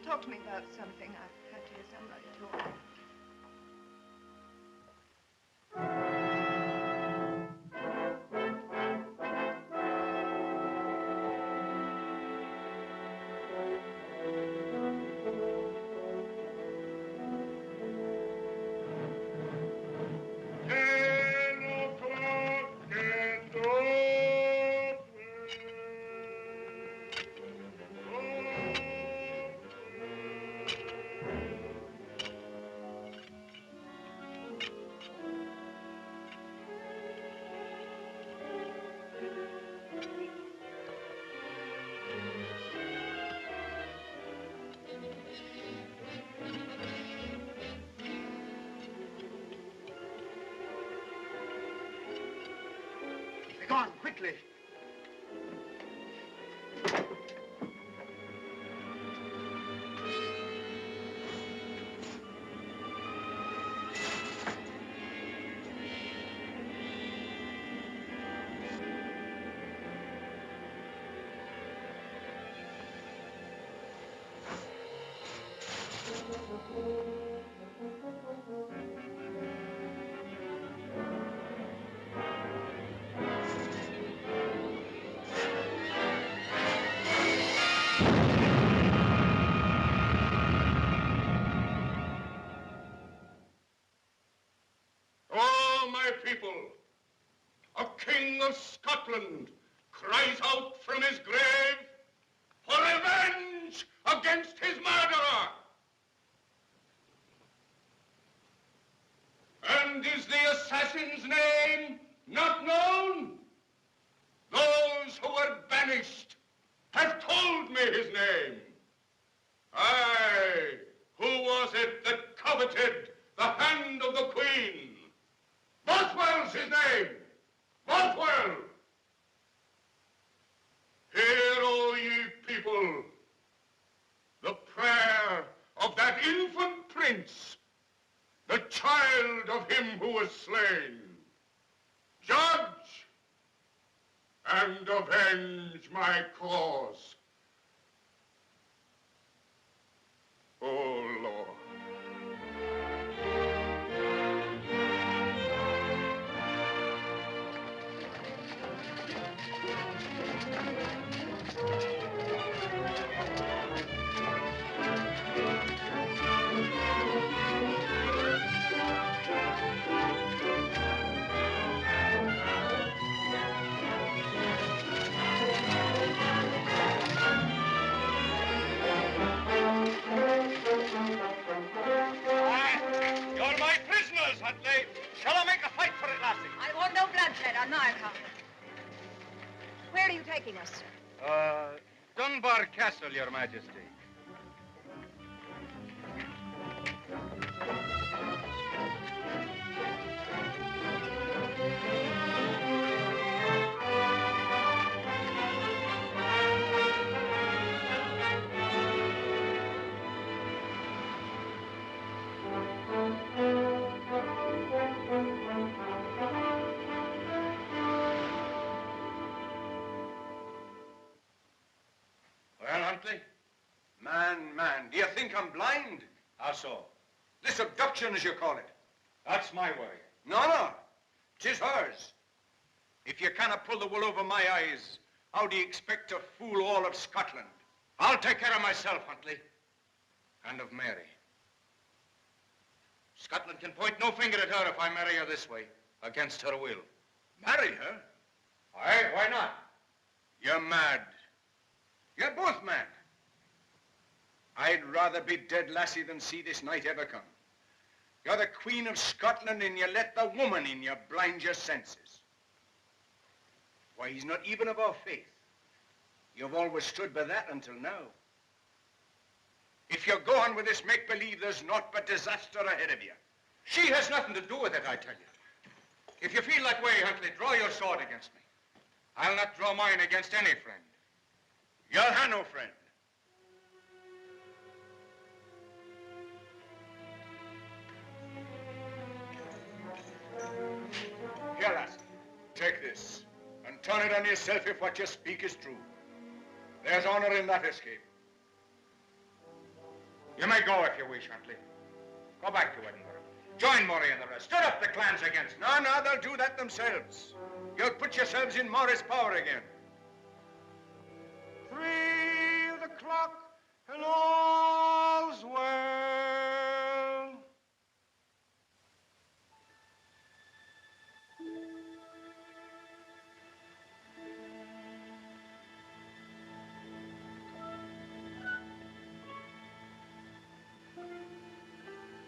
Talk to me about something I've had to hear somebody talk. Gone, quickly. Oh, my people, a king of Scotland cries out from his grave for revenge against his murderer. And is the assassin's name not known? Those who were banished have told me his name. Aye, who was it that coveted the hand of the Queen? Bothwell's his name! Bothwell! Hear, O ye people, the prayer of that infant prince, the child of him who was slain. Judge and avenge my cause. O Lord. You're my prisoners, Huntley. Shall I make a fight for it, lassie? I want no bloodshed on my account. Where are you taking us, sir? Dunbar Castle, Your Majesty. Well, Huntley? Man, do you think I'm blind? How so? This abduction, as you call it. That's my way. No. 'Tis hers. If you cannot pull the wool over my eyes, how do you expect to fool all of Scotland? I'll take care of myself, Huntley. And of Mary. Scotland can point no finger at her if I marry her this way, against her will. Marry her? Aye, why not? You're mad. You're both mad. I'd rather be dead, lassie, than see this night ever come. You're the Queen of Scotland, and you let the woman in you blind your senses. Why, he's not even of our faith. You've always stood by that until now. If you go on with this make-believe, there's naught but disaster ahead of you. She has nothing to do with it, I tell you. If you feel that way, Huntley, draw your sword against me. I'll not draw mine against any friend. You'll have no friend. Here, lassie, take this, and turn it on yourself if what you speak is true. There's honor in that escape. You may go if you wish, Huntley. Go back to Edinburgh. Join Murray and the rest. Stir up the clans against me. No, they'll do that themselves. You'll put yourselves in Morris' power again. 3 o'clock and all's well.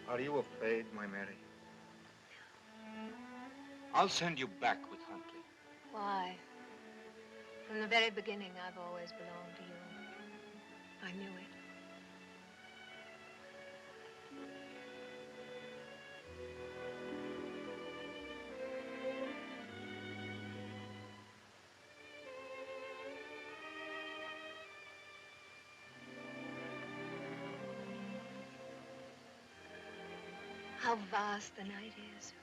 Are you afraid, my Mary? I'll send you back with Huntley. Why? From the very beginning, I've always belonged to you. I knew it. How vast the night is.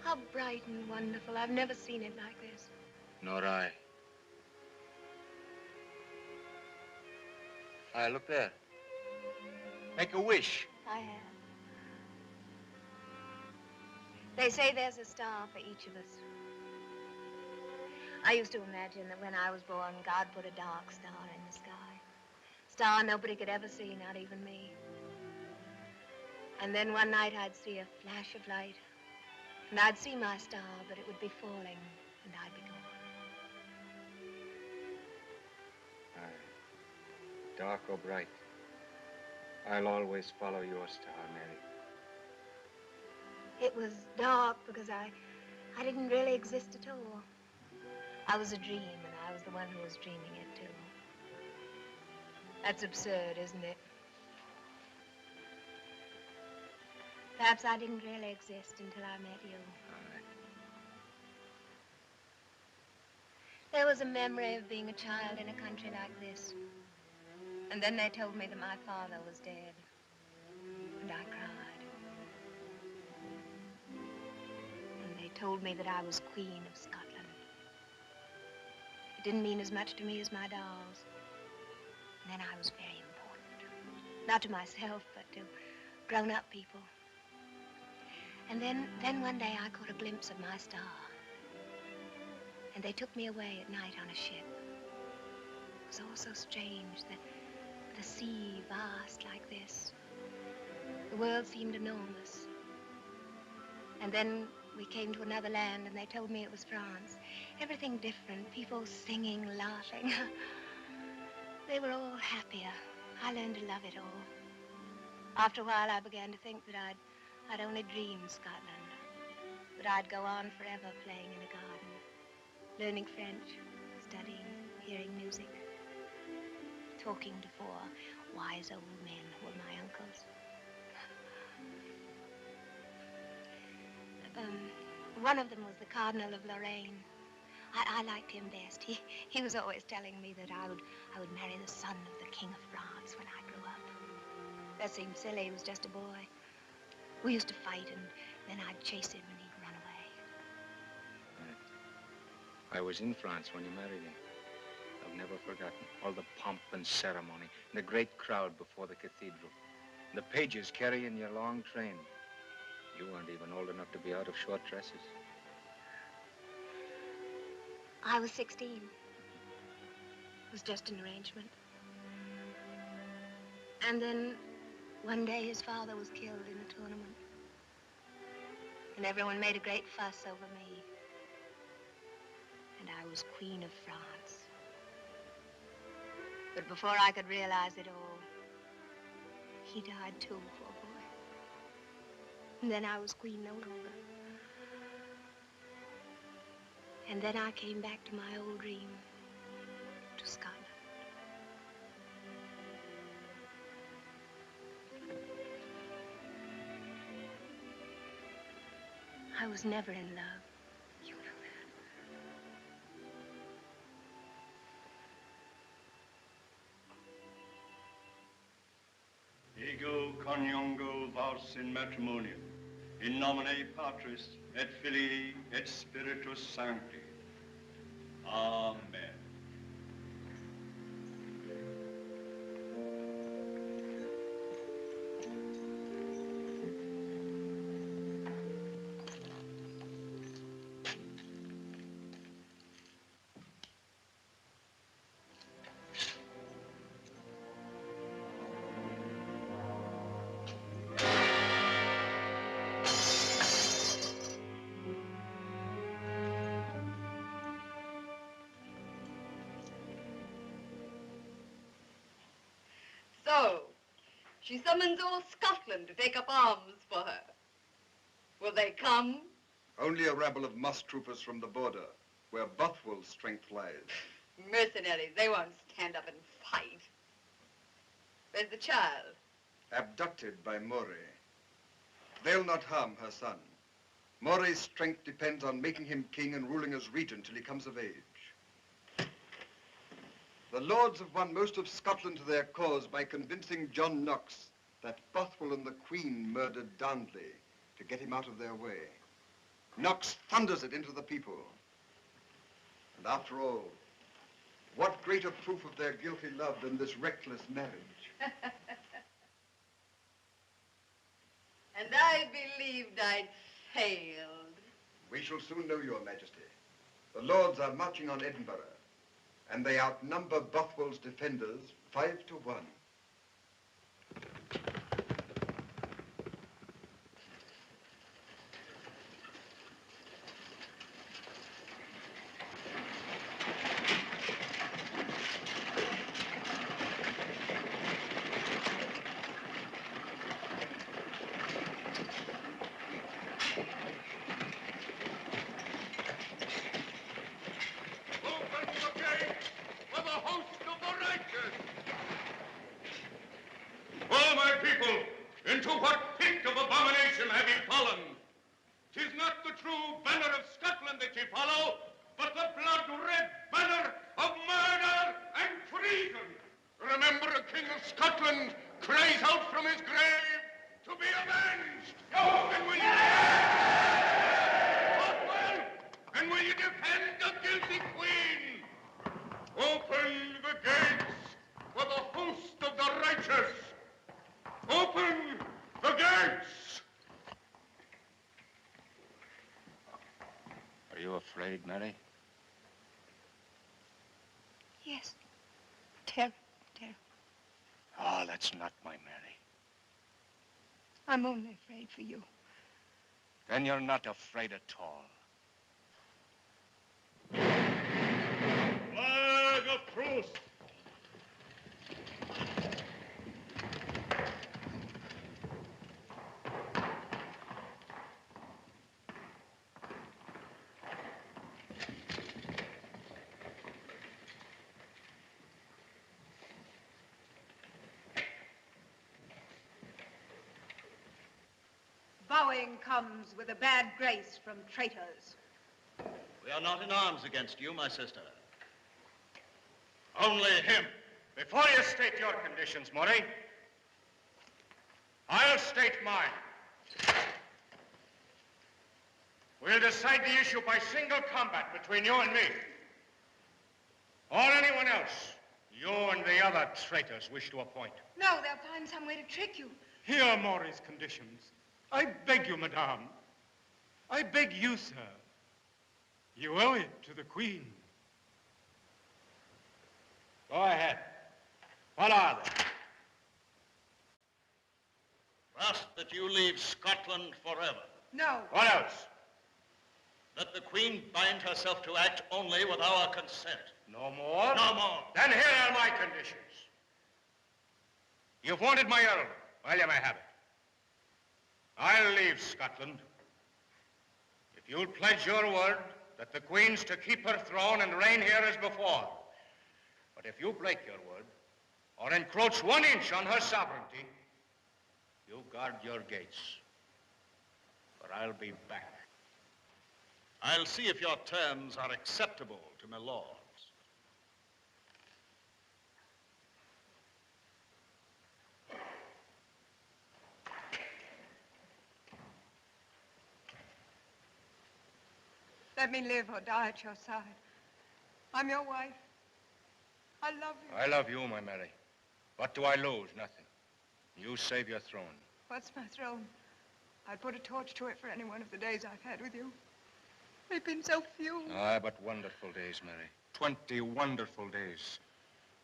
How bright and wonderful. I've never seen it like this. Nor I. Look there. Make a wish. I have. They say there's a star for each of us. I used to imagine that when I was born, God put a dark star in the sky. Star nobody could ever see, not even me. And then one night I'd see a flash of light. And I'd see my star, but it would be falling, and I'd be gone. Dark or bright, I'll always follow your star, Mary. It was dark because I didn't really exist at all. I was a dream, and I was the one who was dreaming it, too. That's absurd, isn't it? Perhaps I didn't really exist until I met you. There was a memory of being a child in a country like this. And then they told me that my father was dead. And I cried. And they told me that I was Queen of Scotland. It didn't mean as much to me as my dolls. And then I was very important. Not to myself, but to grown-up people. And then one day I caught a glimpse of my star. And they took me away at night on a ship. It was all so strange that the sea vast like this. The world seemed enormous. And then we came to another land and they told me it was France. Everything different, people singing, laughing. They were all happier. I learned to love it all. After a while I began to think that I'd only dreamed Scotland. But I'd go on forever playing in a garden, learning French, studying, hearing music, talking to 4 wise old men who were my uncles. One of them was the Cardinal of Lorraine. I liked him best. He was always telling me that I would marry the son of the King of France when I grew up. That seemed silly. He was just a boy. We used to fight, and then I'd chase him, and he'd run away. I was in France when you married him. I've never forgotten all the pomp and ceremony, and the great crowd before the cathedral, and the pages carrying your long train. You weren't even old enough to be out of short dresses. I was 16. It was just an arrangement. And then one day his father was killed in a tournament. And everyone made a great fuss over me. and I was Queen of France. But before I could realize it all, he died too, poor boy. And then I was queen no longer. And then I came back to my old dream, to Scotland. I was never in love. You know that. Ego coniugo vos in matrimonium, in nomine Patris et Filii et Spiritus Sancti. Amen. So, she summons all Scotland to take up arms for her. Will they come? Only a rabble of musk troopers from the border, where Bothwell's strength lies. Mercenaries, they won't stand up and fight. Where's the child? Abducted by Moray. They'll not harm her son. Moray's strength depends on making him king and ruling as regent till he comes of age. The lords have won most of Scotland to their cause by convincing John Knox that Bothwell and the Queen murdered Darnley to get him out of their way. Knox thunders it into the people. And after all, what greater proof of their guilty love than this reckless marriage? And I believed I'd failed. We shall soon know, Your Majesty. The lords are marching on Edinburgh, and they outnumber Bothwell's defenders 5-1. Into what pit of abomination have ye fallen? 'Tis not the true banner of Scotland that ye follow, but the blood-red banner of murder and treason. Remember, a king of Scotland cries out from his grave to be avenged. And will you... Bothwell, and will you defend the guilty queen? Open the gates for the host of the righteous. Open the gates! Are you afraid, Mary? Yes. Terrible, terrible. Oh, that's not my Mary. I'm only afraid for you. Then you're not afraid at all. Flag of truce! Bowing comes with a bad grace from traitors. We are not in arms against you, my sister. Only him. Before you state your conditions, Moray, I'll state mine. We'll decide the issue by single combat between you and me. Or anyone else you and the other traitors wish to appoint. No, they'll find some way to trick you. Here are Moray's conditions. I beg you, madame. I beg you, sir. You owe it to the Queen. Go ahead. What are they? First, that you leave Scotland forever. No. What else? That the Queen bind herself to act only with our consent. No more? No more. Then here are my conditions. You've wanted my earldom. Well, you may have it. I'll leave Scotland if you'll pledge your word that the Queen's to keep her throne and reign here as before. But if you break your word, or encroach 1 inch on her sovereignty, you guard your gates. For I'll be back. I'll see if your terms are acceptable to my lords. Let me live or die at your side. I'm your wife. I love you. I love you, my Mary. What do I lose? Nothing. You save your throne. What's my throne? I'd put a torch to it for any one of the days I've had with you. They've been so few. Ah, but wonderful days, Mary. 20 wonderful days.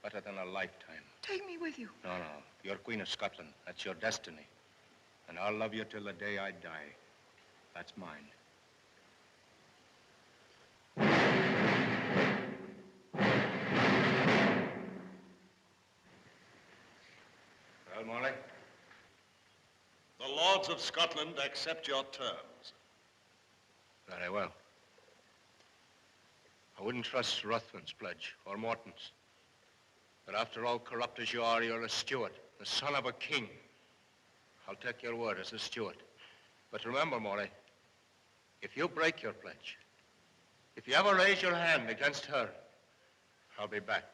Better than a lifetime. Take me with you. No. You're Queen of Scotland. That's your destiny. And I'll love you till the day I die. That's mine. Well, Morley? The lords of Scotland accept your terms. Very well. I wouldn't trust Ruthven's pledge, or Morton's. But after all corrupt as you are, you're a Stuart, the son of a king. I'll take your word as a Stuart. But remember, Morley, if you break your pledge, if you ever raise your hand against her, I'll be back.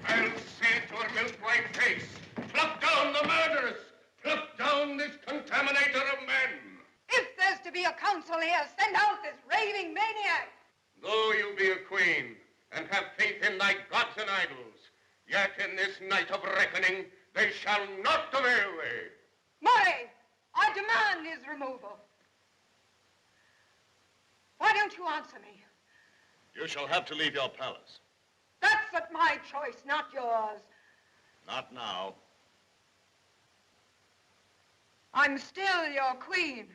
I'll say it to her milk-white face. Pluck down the murderers. Pluck down this contaminator of men. If there's to be a council here, send out this raving maniac. Though you be a queen and have faith in thy gods and idols, yet in this night of reckoning they shall not avail thee. Murray, I demand his removal. Why don't you answer me? You shall have to leave your palace. That's at my choice, not yours. Not now. I'm still your queen.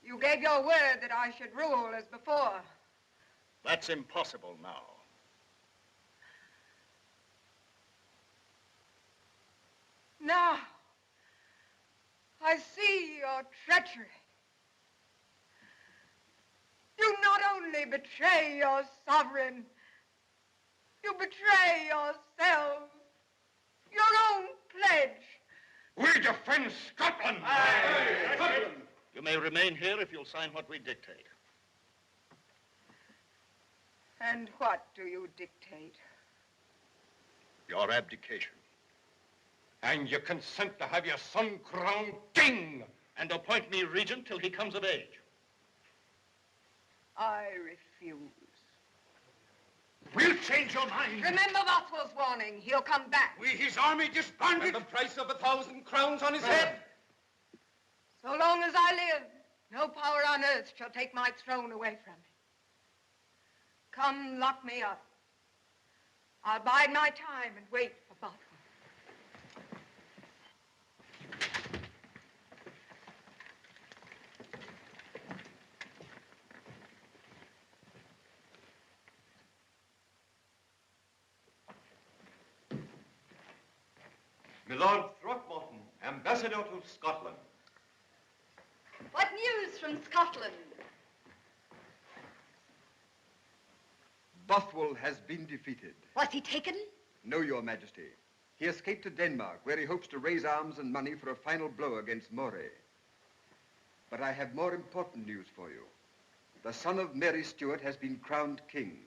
You gave your word that I should rule as before. That's impossible now. Now, I see your treachery. You not only betray your sovereign, you betray yourselves, your own pledge. We defend Scotland! Scotland! You may remain here if you'll sign what we dictate. And what do you dictate? Your abdication. And you consent to have your son crowned king and appoint me regent till he comes of age. I refuse. We'll change your mind. Remember Bothwell's warning. He'll come back. We his army disbanded. And the price of 1,000 crowns on his head. So long as I live, no power on earth shall take my throne away from me. Come, lock me up. I'll bide my time and wait for Bothwell. Milord Throckmorton, ambassador to Scotland. What news from Scotland? Bothwell has been defeated. Was he taken? No, Your Majesty. He escaped to Denmark, where he hopes to raise arms and money for a final blow against Moray. But I have more important news for you. The son of Mary Stuart has been crowned king,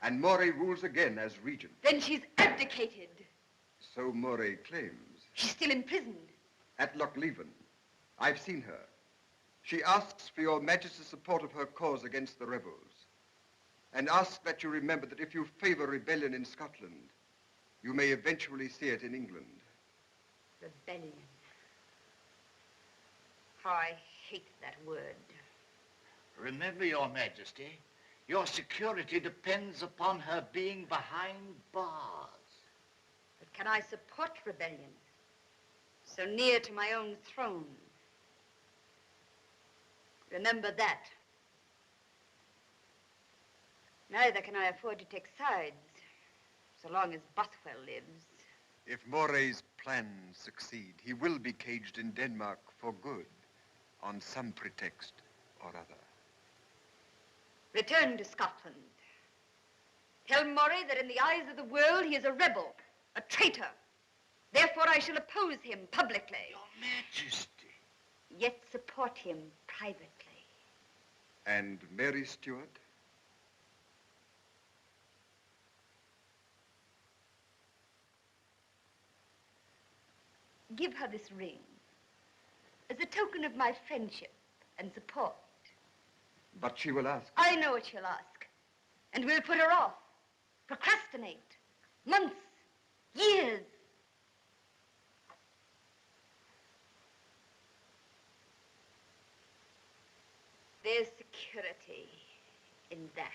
and Moray rules again as regent. Then she's abdicated. So Moray claims. She's still imprisoned. At Lochleven. I've seen her. She asks for Your Majesty's support of her cause against the rebels, and asks that you remember that if you favor rebellion in Scotland, you may eventually see it in England. Rebellion. How I hate that word. Remember, Your Majesty, your security depends upon her being behind bars. But can I support rebellion so near to my own throne? Remember that. Neither can I afford to take sides so long as Bothwell lives. If Moray's plans succeed, he will be caged in Denmark for good, on some pretext or other. Return to Scotland. Tell Moray that in the eyes of the world he is a rebel, a traitor. Therefore I shall oppose him publicly. Your Majesty. Yet support him privately. And Mary Stuart? Give her this ring as a token of my friendship and support. But she will ask. I know what she'll ask. And we'll put her off, procrastinate, months, years. There's security in that.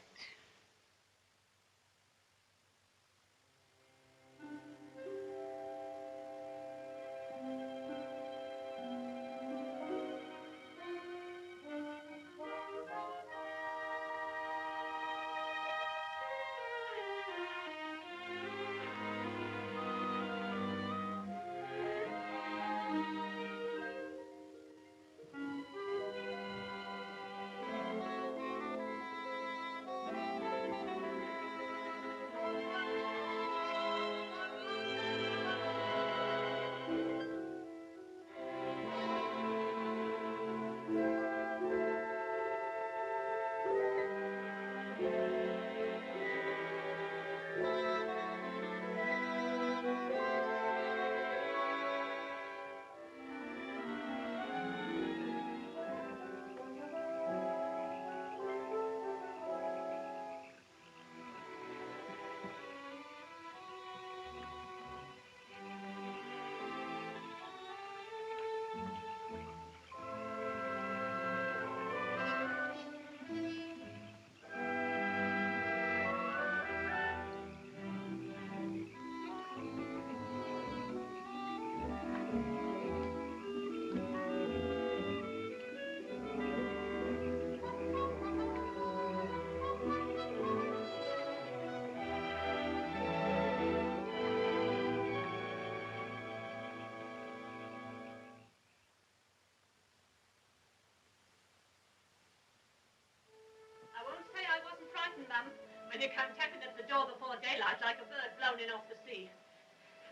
Mum, when you come tapping at the door before daylight like a bird blown in off the sea.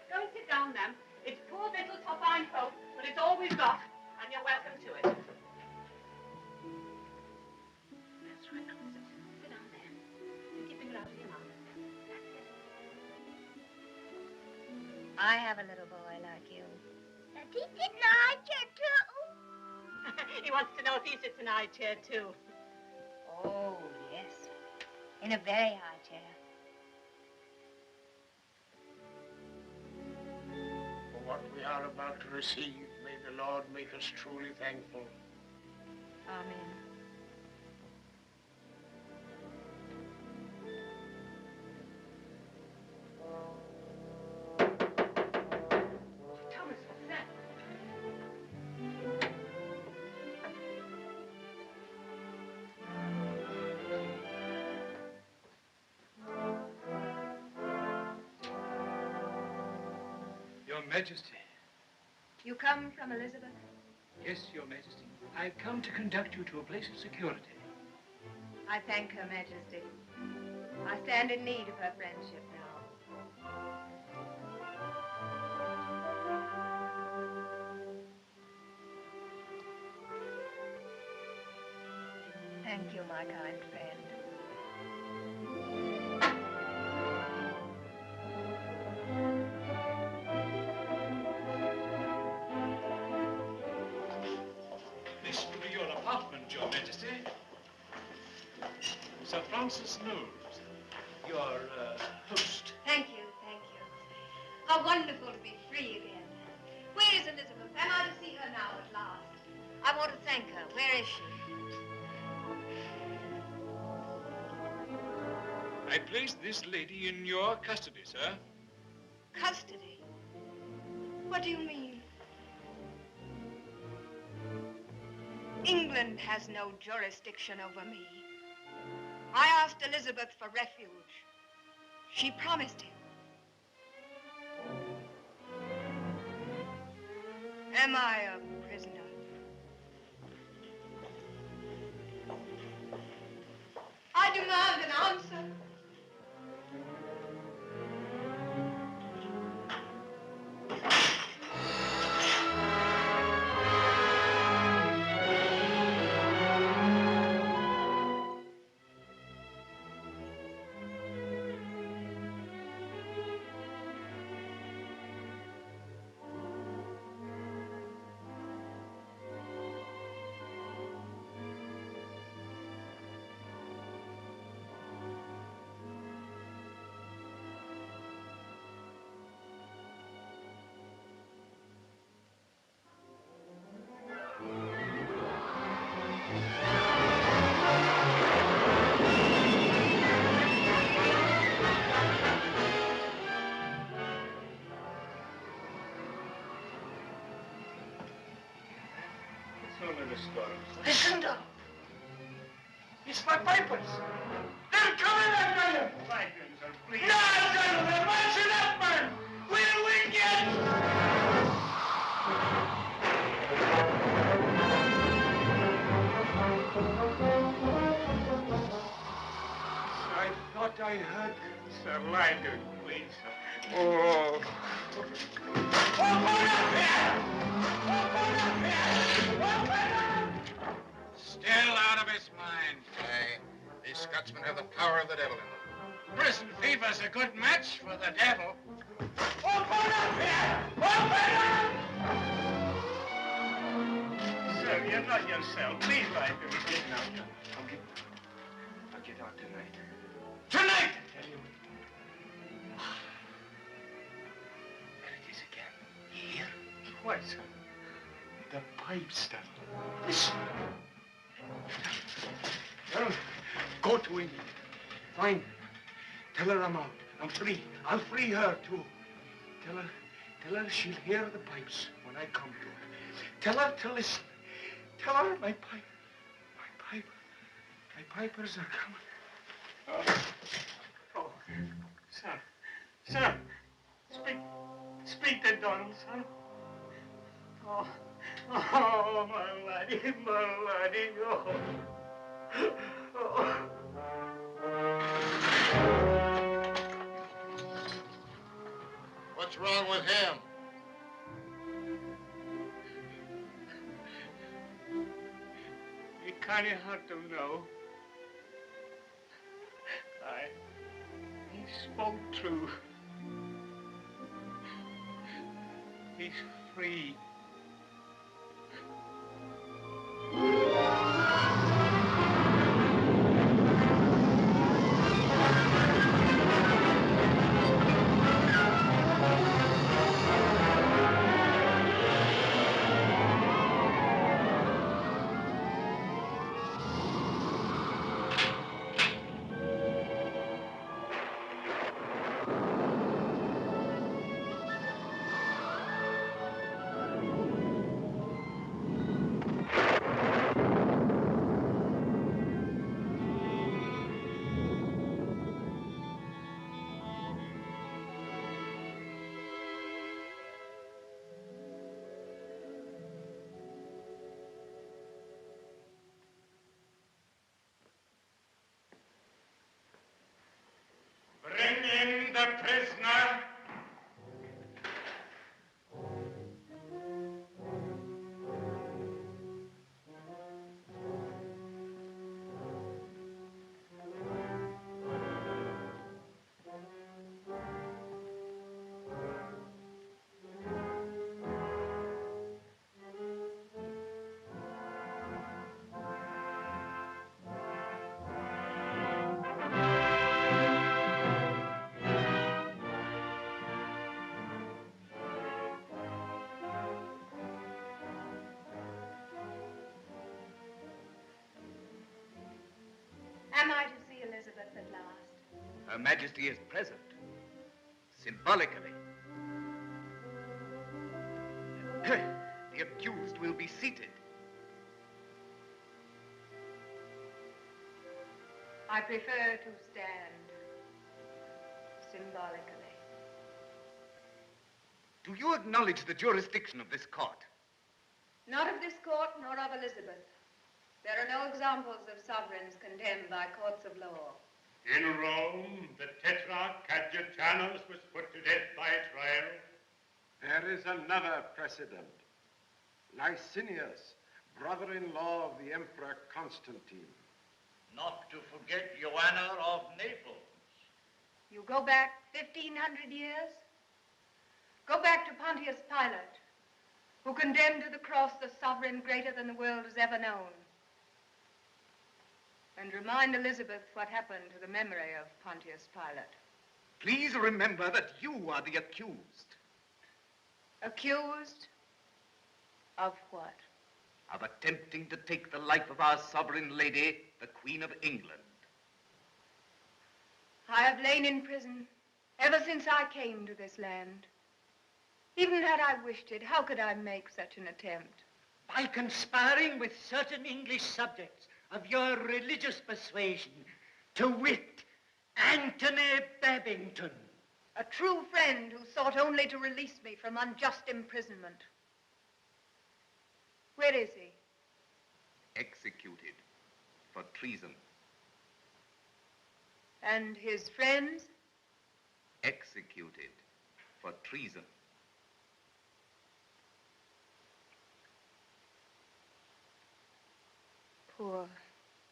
Go and sit down, ma'am. It's poor little top-line folk, but it's all we've got, and you're welcome to it. That's right, now, sit down there. And keep him I have a little boy like you. Does he sit in a high chair, too? He wants to know if he sits in a high chair, too. Oh, yes. In a very high chair. For what we are about to receive, may the Lord make us truly thankful. Amen. Thomas, what's that? Your Majesty. You come from Elizabeth? Yes, Your Majesty. I've come to conduct you to a place of security. I thank Her Majesty. I stand in need of her friendship now. Thank you, my kind friend. This will be your apartment, Your Majesty. Sir Francis Knowles, your host. Thank you, thank you. How wonderful to be free again. Where is Elizabeth? Am I to see her now at last? I want to thank her. Where is she? I placed this lady in your custody, sir. Custody? What do you mean? England has no jurisdiction over me. I asked Elizabeth for refuge. She promised it. Am I a prisoner? I demand an answer. Listen to it's my papers. They're coming after you. Please. No, gentlemen, what's it up, man? Will we get? I thought I heard Sir Lionel, please. Oh. Open up here! Open up here! Open up! Still out of his mind. Aye. These Scotsmen have the power of the devil in them. Prison fever's a good match for the devil. Open up here! Open up! Sir, you're not yourself. Please lie to me. Get out. I'll get out tonight. Tonight! I tell you. There it is again. Here? Why, sir? The pipe stuff. Listen. Well, go to England. Find her. Tell her I'm out. I'm free. I'll free her, too. Tell her she'll hear the pipes when I come to her. Tell her to listen. Tell her my pipers are coming. Oh, sir, speak to Donald, son. Oh, my laddie, oh. What's wrong with him? You can't hurt him now. He spoke true. free. Bring in the prisoner. Am I to see Elizabeth at last? Her Majesty is present, symbolically. The accused will be seated. I prefer to stand, symbolically. Do you acknowledge the jurisdiction of this court? Not of this court, nor of Elizabeth. There are no examples of sovereigns condemned by courts of law. In Rome, the tetrarch Adjutanus was put to death by trial. There is another precedent. Licinius, brother-in-law of the Emperor Constantine. Not to forget Joanna of Naples. You go back 1,500 years? Go back to Pontius Pilate, who condemned to the cross the sovereign greater than the world has ever known. And remind Elizabeth what happened to the memory of Pontius Pilate. Please remember that you are the accused. Accused of what? Of attempting to take the life of our sovereign lady, the Queen of England. I have lain in prison ever since I came to this land. Even had I wished it, how could I make such an attempt? By conspiring with certain English subjects of your religious persuasion, to wit, Anthony Babington. A true friend who sought only to release me from unjust imprisonment. Where is he? Executed for treason. And his friends? Executed for treason. Poor,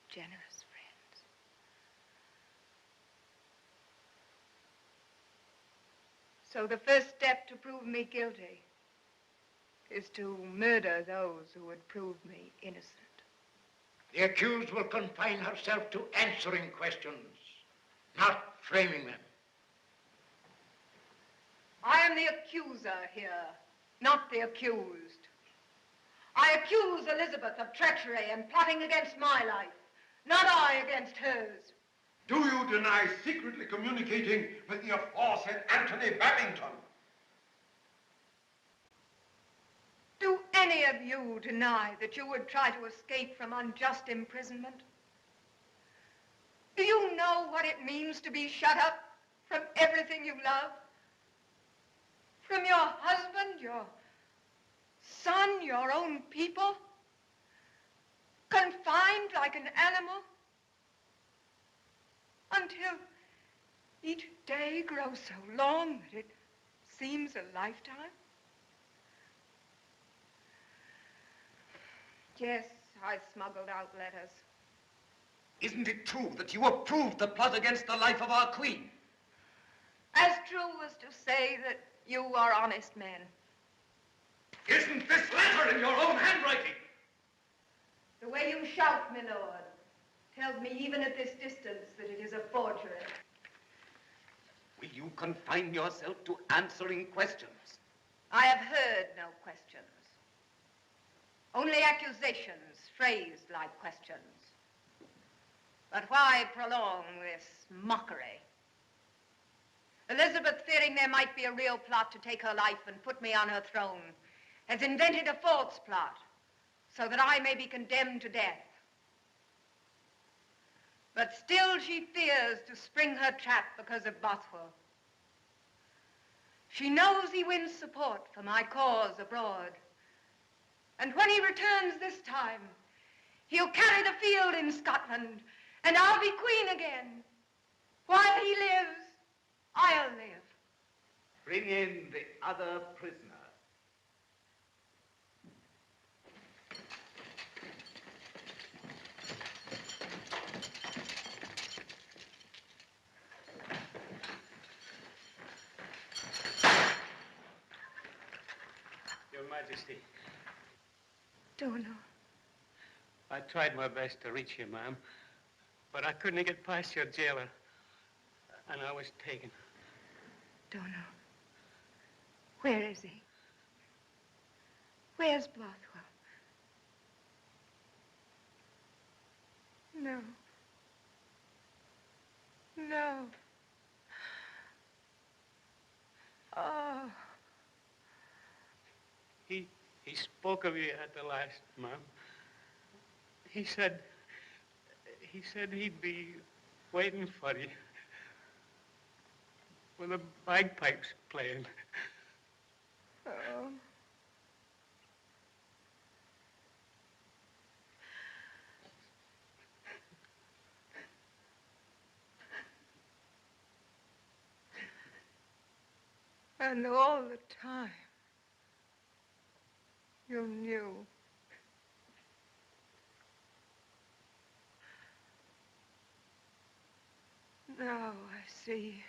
generous friends. So the first step to prove me guilty is to murder those who would prove me innocent. The accused will confine herself to answering questions, not framing them. I am the accuser here, not the accused. I accuse Elizabeth of treachery and plotting against my life, not I against hers. Do you deny secretly communicating with the aforesaid Anthony Babington? Do any of you deny that you would try to escape from unjust imprisonment? Do you know what it means to be shut up from everything you love? From your husband, your son, your own people? Confined like an animal? Until each day grows so long that it seems a lifetime? Yes, I smuggled out letters. Isn't it true that you approved the plot against the life of our queen? As true as to say that you are honest men. Isn't this letter in your own handwriting? The way you shout, my lord, tells me even at this distance that it is a forgery. Will you confine yourself to answering questions? I have heard no questions. Only accusations phrased like questions. But why prolong this mockery? Elizabeth, fearing there might be a real plot to take her life and put me on her throne, has invented a false plot so that I may be condemned to death. But still she fears to spring her trap because of Bothwell. She knows he wins support for my cause abroad. And when he returns this time, he'll carry the field in Scotland, and I'll be queen again. While he lives, I'll live. Bring in the other prisoner. Your Majesty, Don't know. I tried my best to reach you, ma'am, but I couldn't get past your jailer, and I was taken. Don't know. Where is he? Where's Bothwell? No. No. Oh. He spoke of you at the last, ma'am. He said he'd be waiting for you with the bagpipes playing. Oh. And all the time, you knew. Now I see.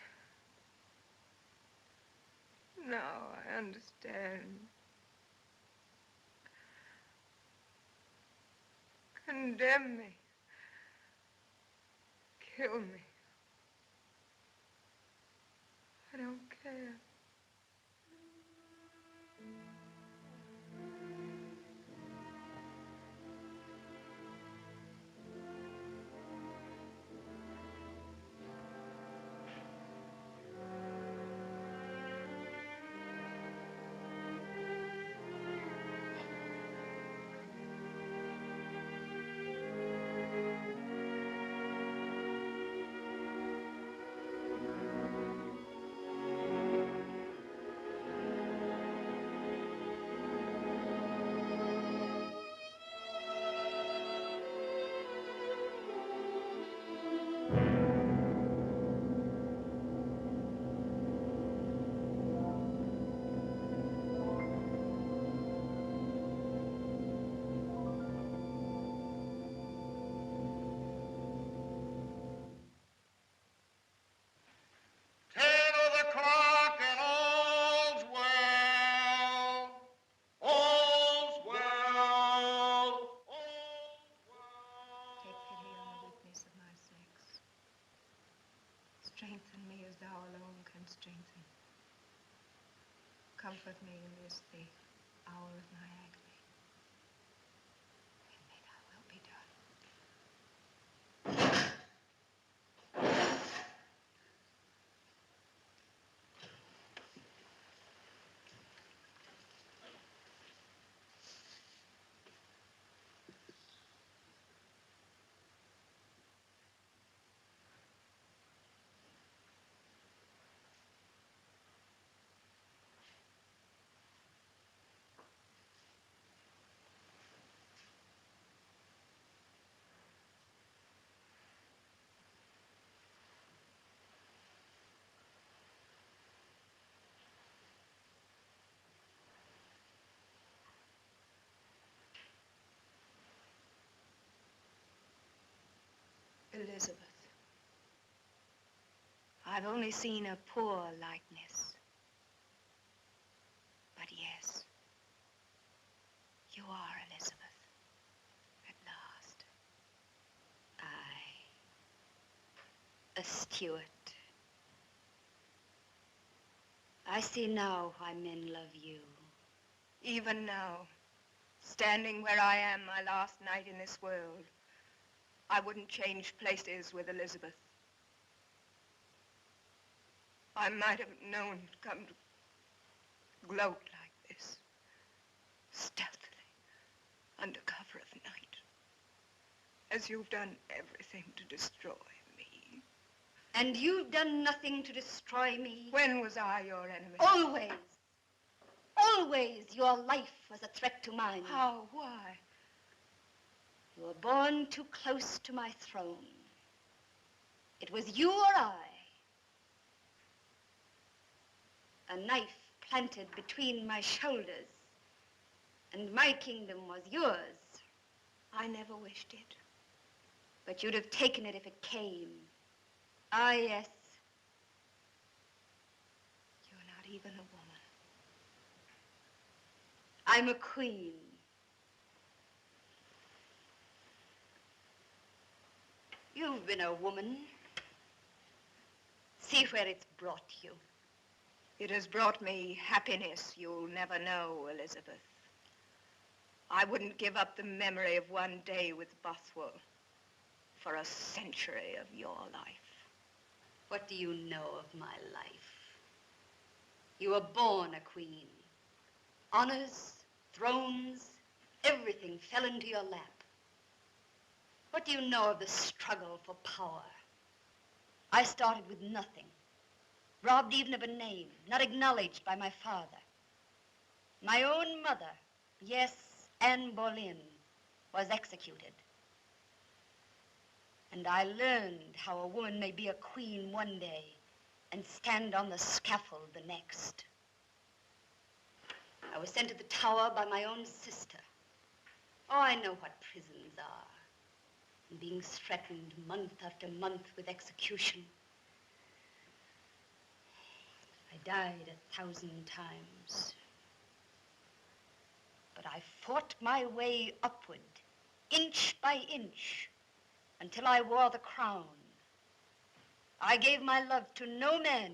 Now I understand. Condemn me. Kill me. I don't care. Strengthen me as thou alone canst strengthen. Comfort me in this the hour of my agony. And may thy will be done. Elizabeth, I've only seen a poor likeness. But yes, a Stuart. I see now why men love you. Even now, standing where I am my last night in this world, I wouldn't change places with Elizabeth. I might have known to come to gloat like this, stealthily, under cover of night, as you've done everything to destroy me. And you've done nothing to destroy me. When was I your enemy? Always. Always your life was a threat to mine. How? Why? You were born too close to my throne. It was you or I. A knife planted between my shoulders, and my kingdom was yours. I never wished it. But you'd have taken it if it came. Ah, yes. You're not even a woman. I'm a queen. You've been a woman. See where it's brought you. It has brought me happiness you'll never know, Elizabeth. I wouldn't give up the memory of one day with Bothwell for a century of your life. What do you know of my life? You were born a queen. Honors, thrones, everything fell into your lap. What do you know of the struggle for power? I started with nothing, robbed even of a name, not acknowledged by my father. My own mother, yes, Anne Boleyn, was executed. And I learned how a woman may be a queen one day and stand on the scaffold the next. I was sent to the Tower by my own sister. Oh, I know what prisons are. And being threatened month after month with execution. I died 1,000 times. But I fought my way upward, inch by inch, until I wore the crown. I gave my love to no man,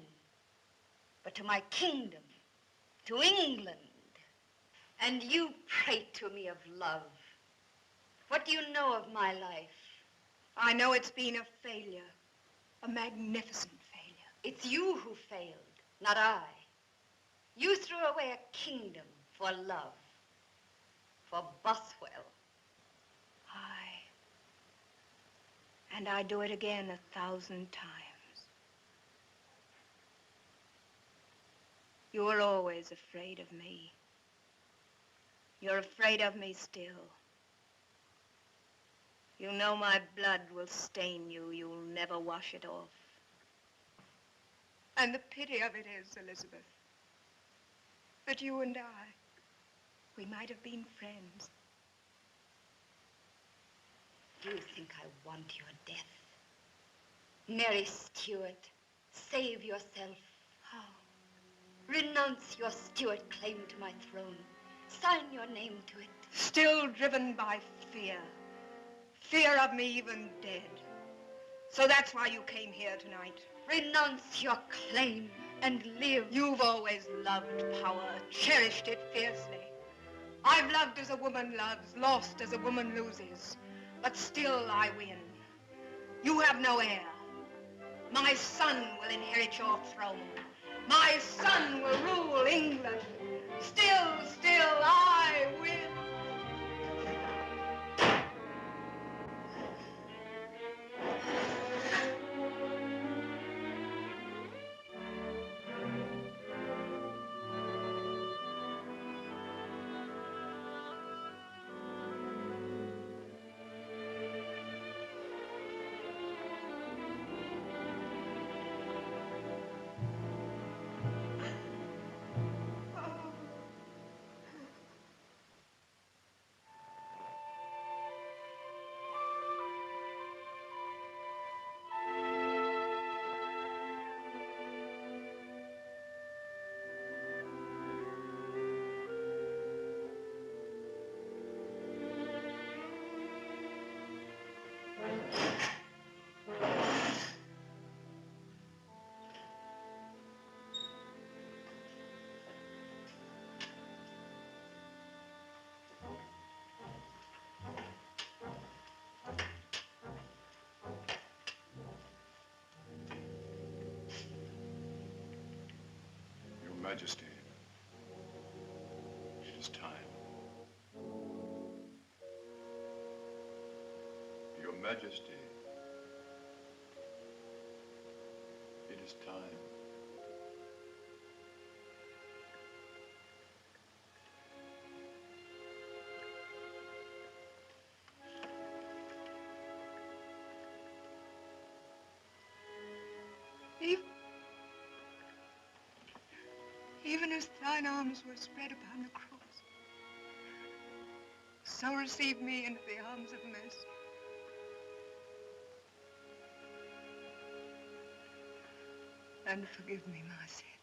but to my kingdom, to England. And you prate to me of love. What do you know of my life? I know it's been a failure, a magnificent failure. It's you who failed, not I. You threw away a kingdom for love, for Bothwell. And I do it again 1,000 times. You were always afraid of me. You're afraid of me still. You know my blood will stain you. You'll never wash it off. And the pity of it is, Elizabeth, that you and I, we might have been friends. Do you think I want your death? Mary Stuart, save yourself. How? Renounce your Stuart claim to my throne. Sign your name to it. Still driven by fear. Fear of me even dead. So that's why you came here tonight. Renounce your claim and live. You've always loved power, cherished it fiercely. I've loved as a woman loves, lost as a woman loses. But still I win. You have no heir. My son will inherit your throne. My son will rule England. Still I win. Majesty, it is time. Your Majesty, it is time. Even as thine arms were spread upon the cross, so receive me into the arms of mercy. And forgive me my sin.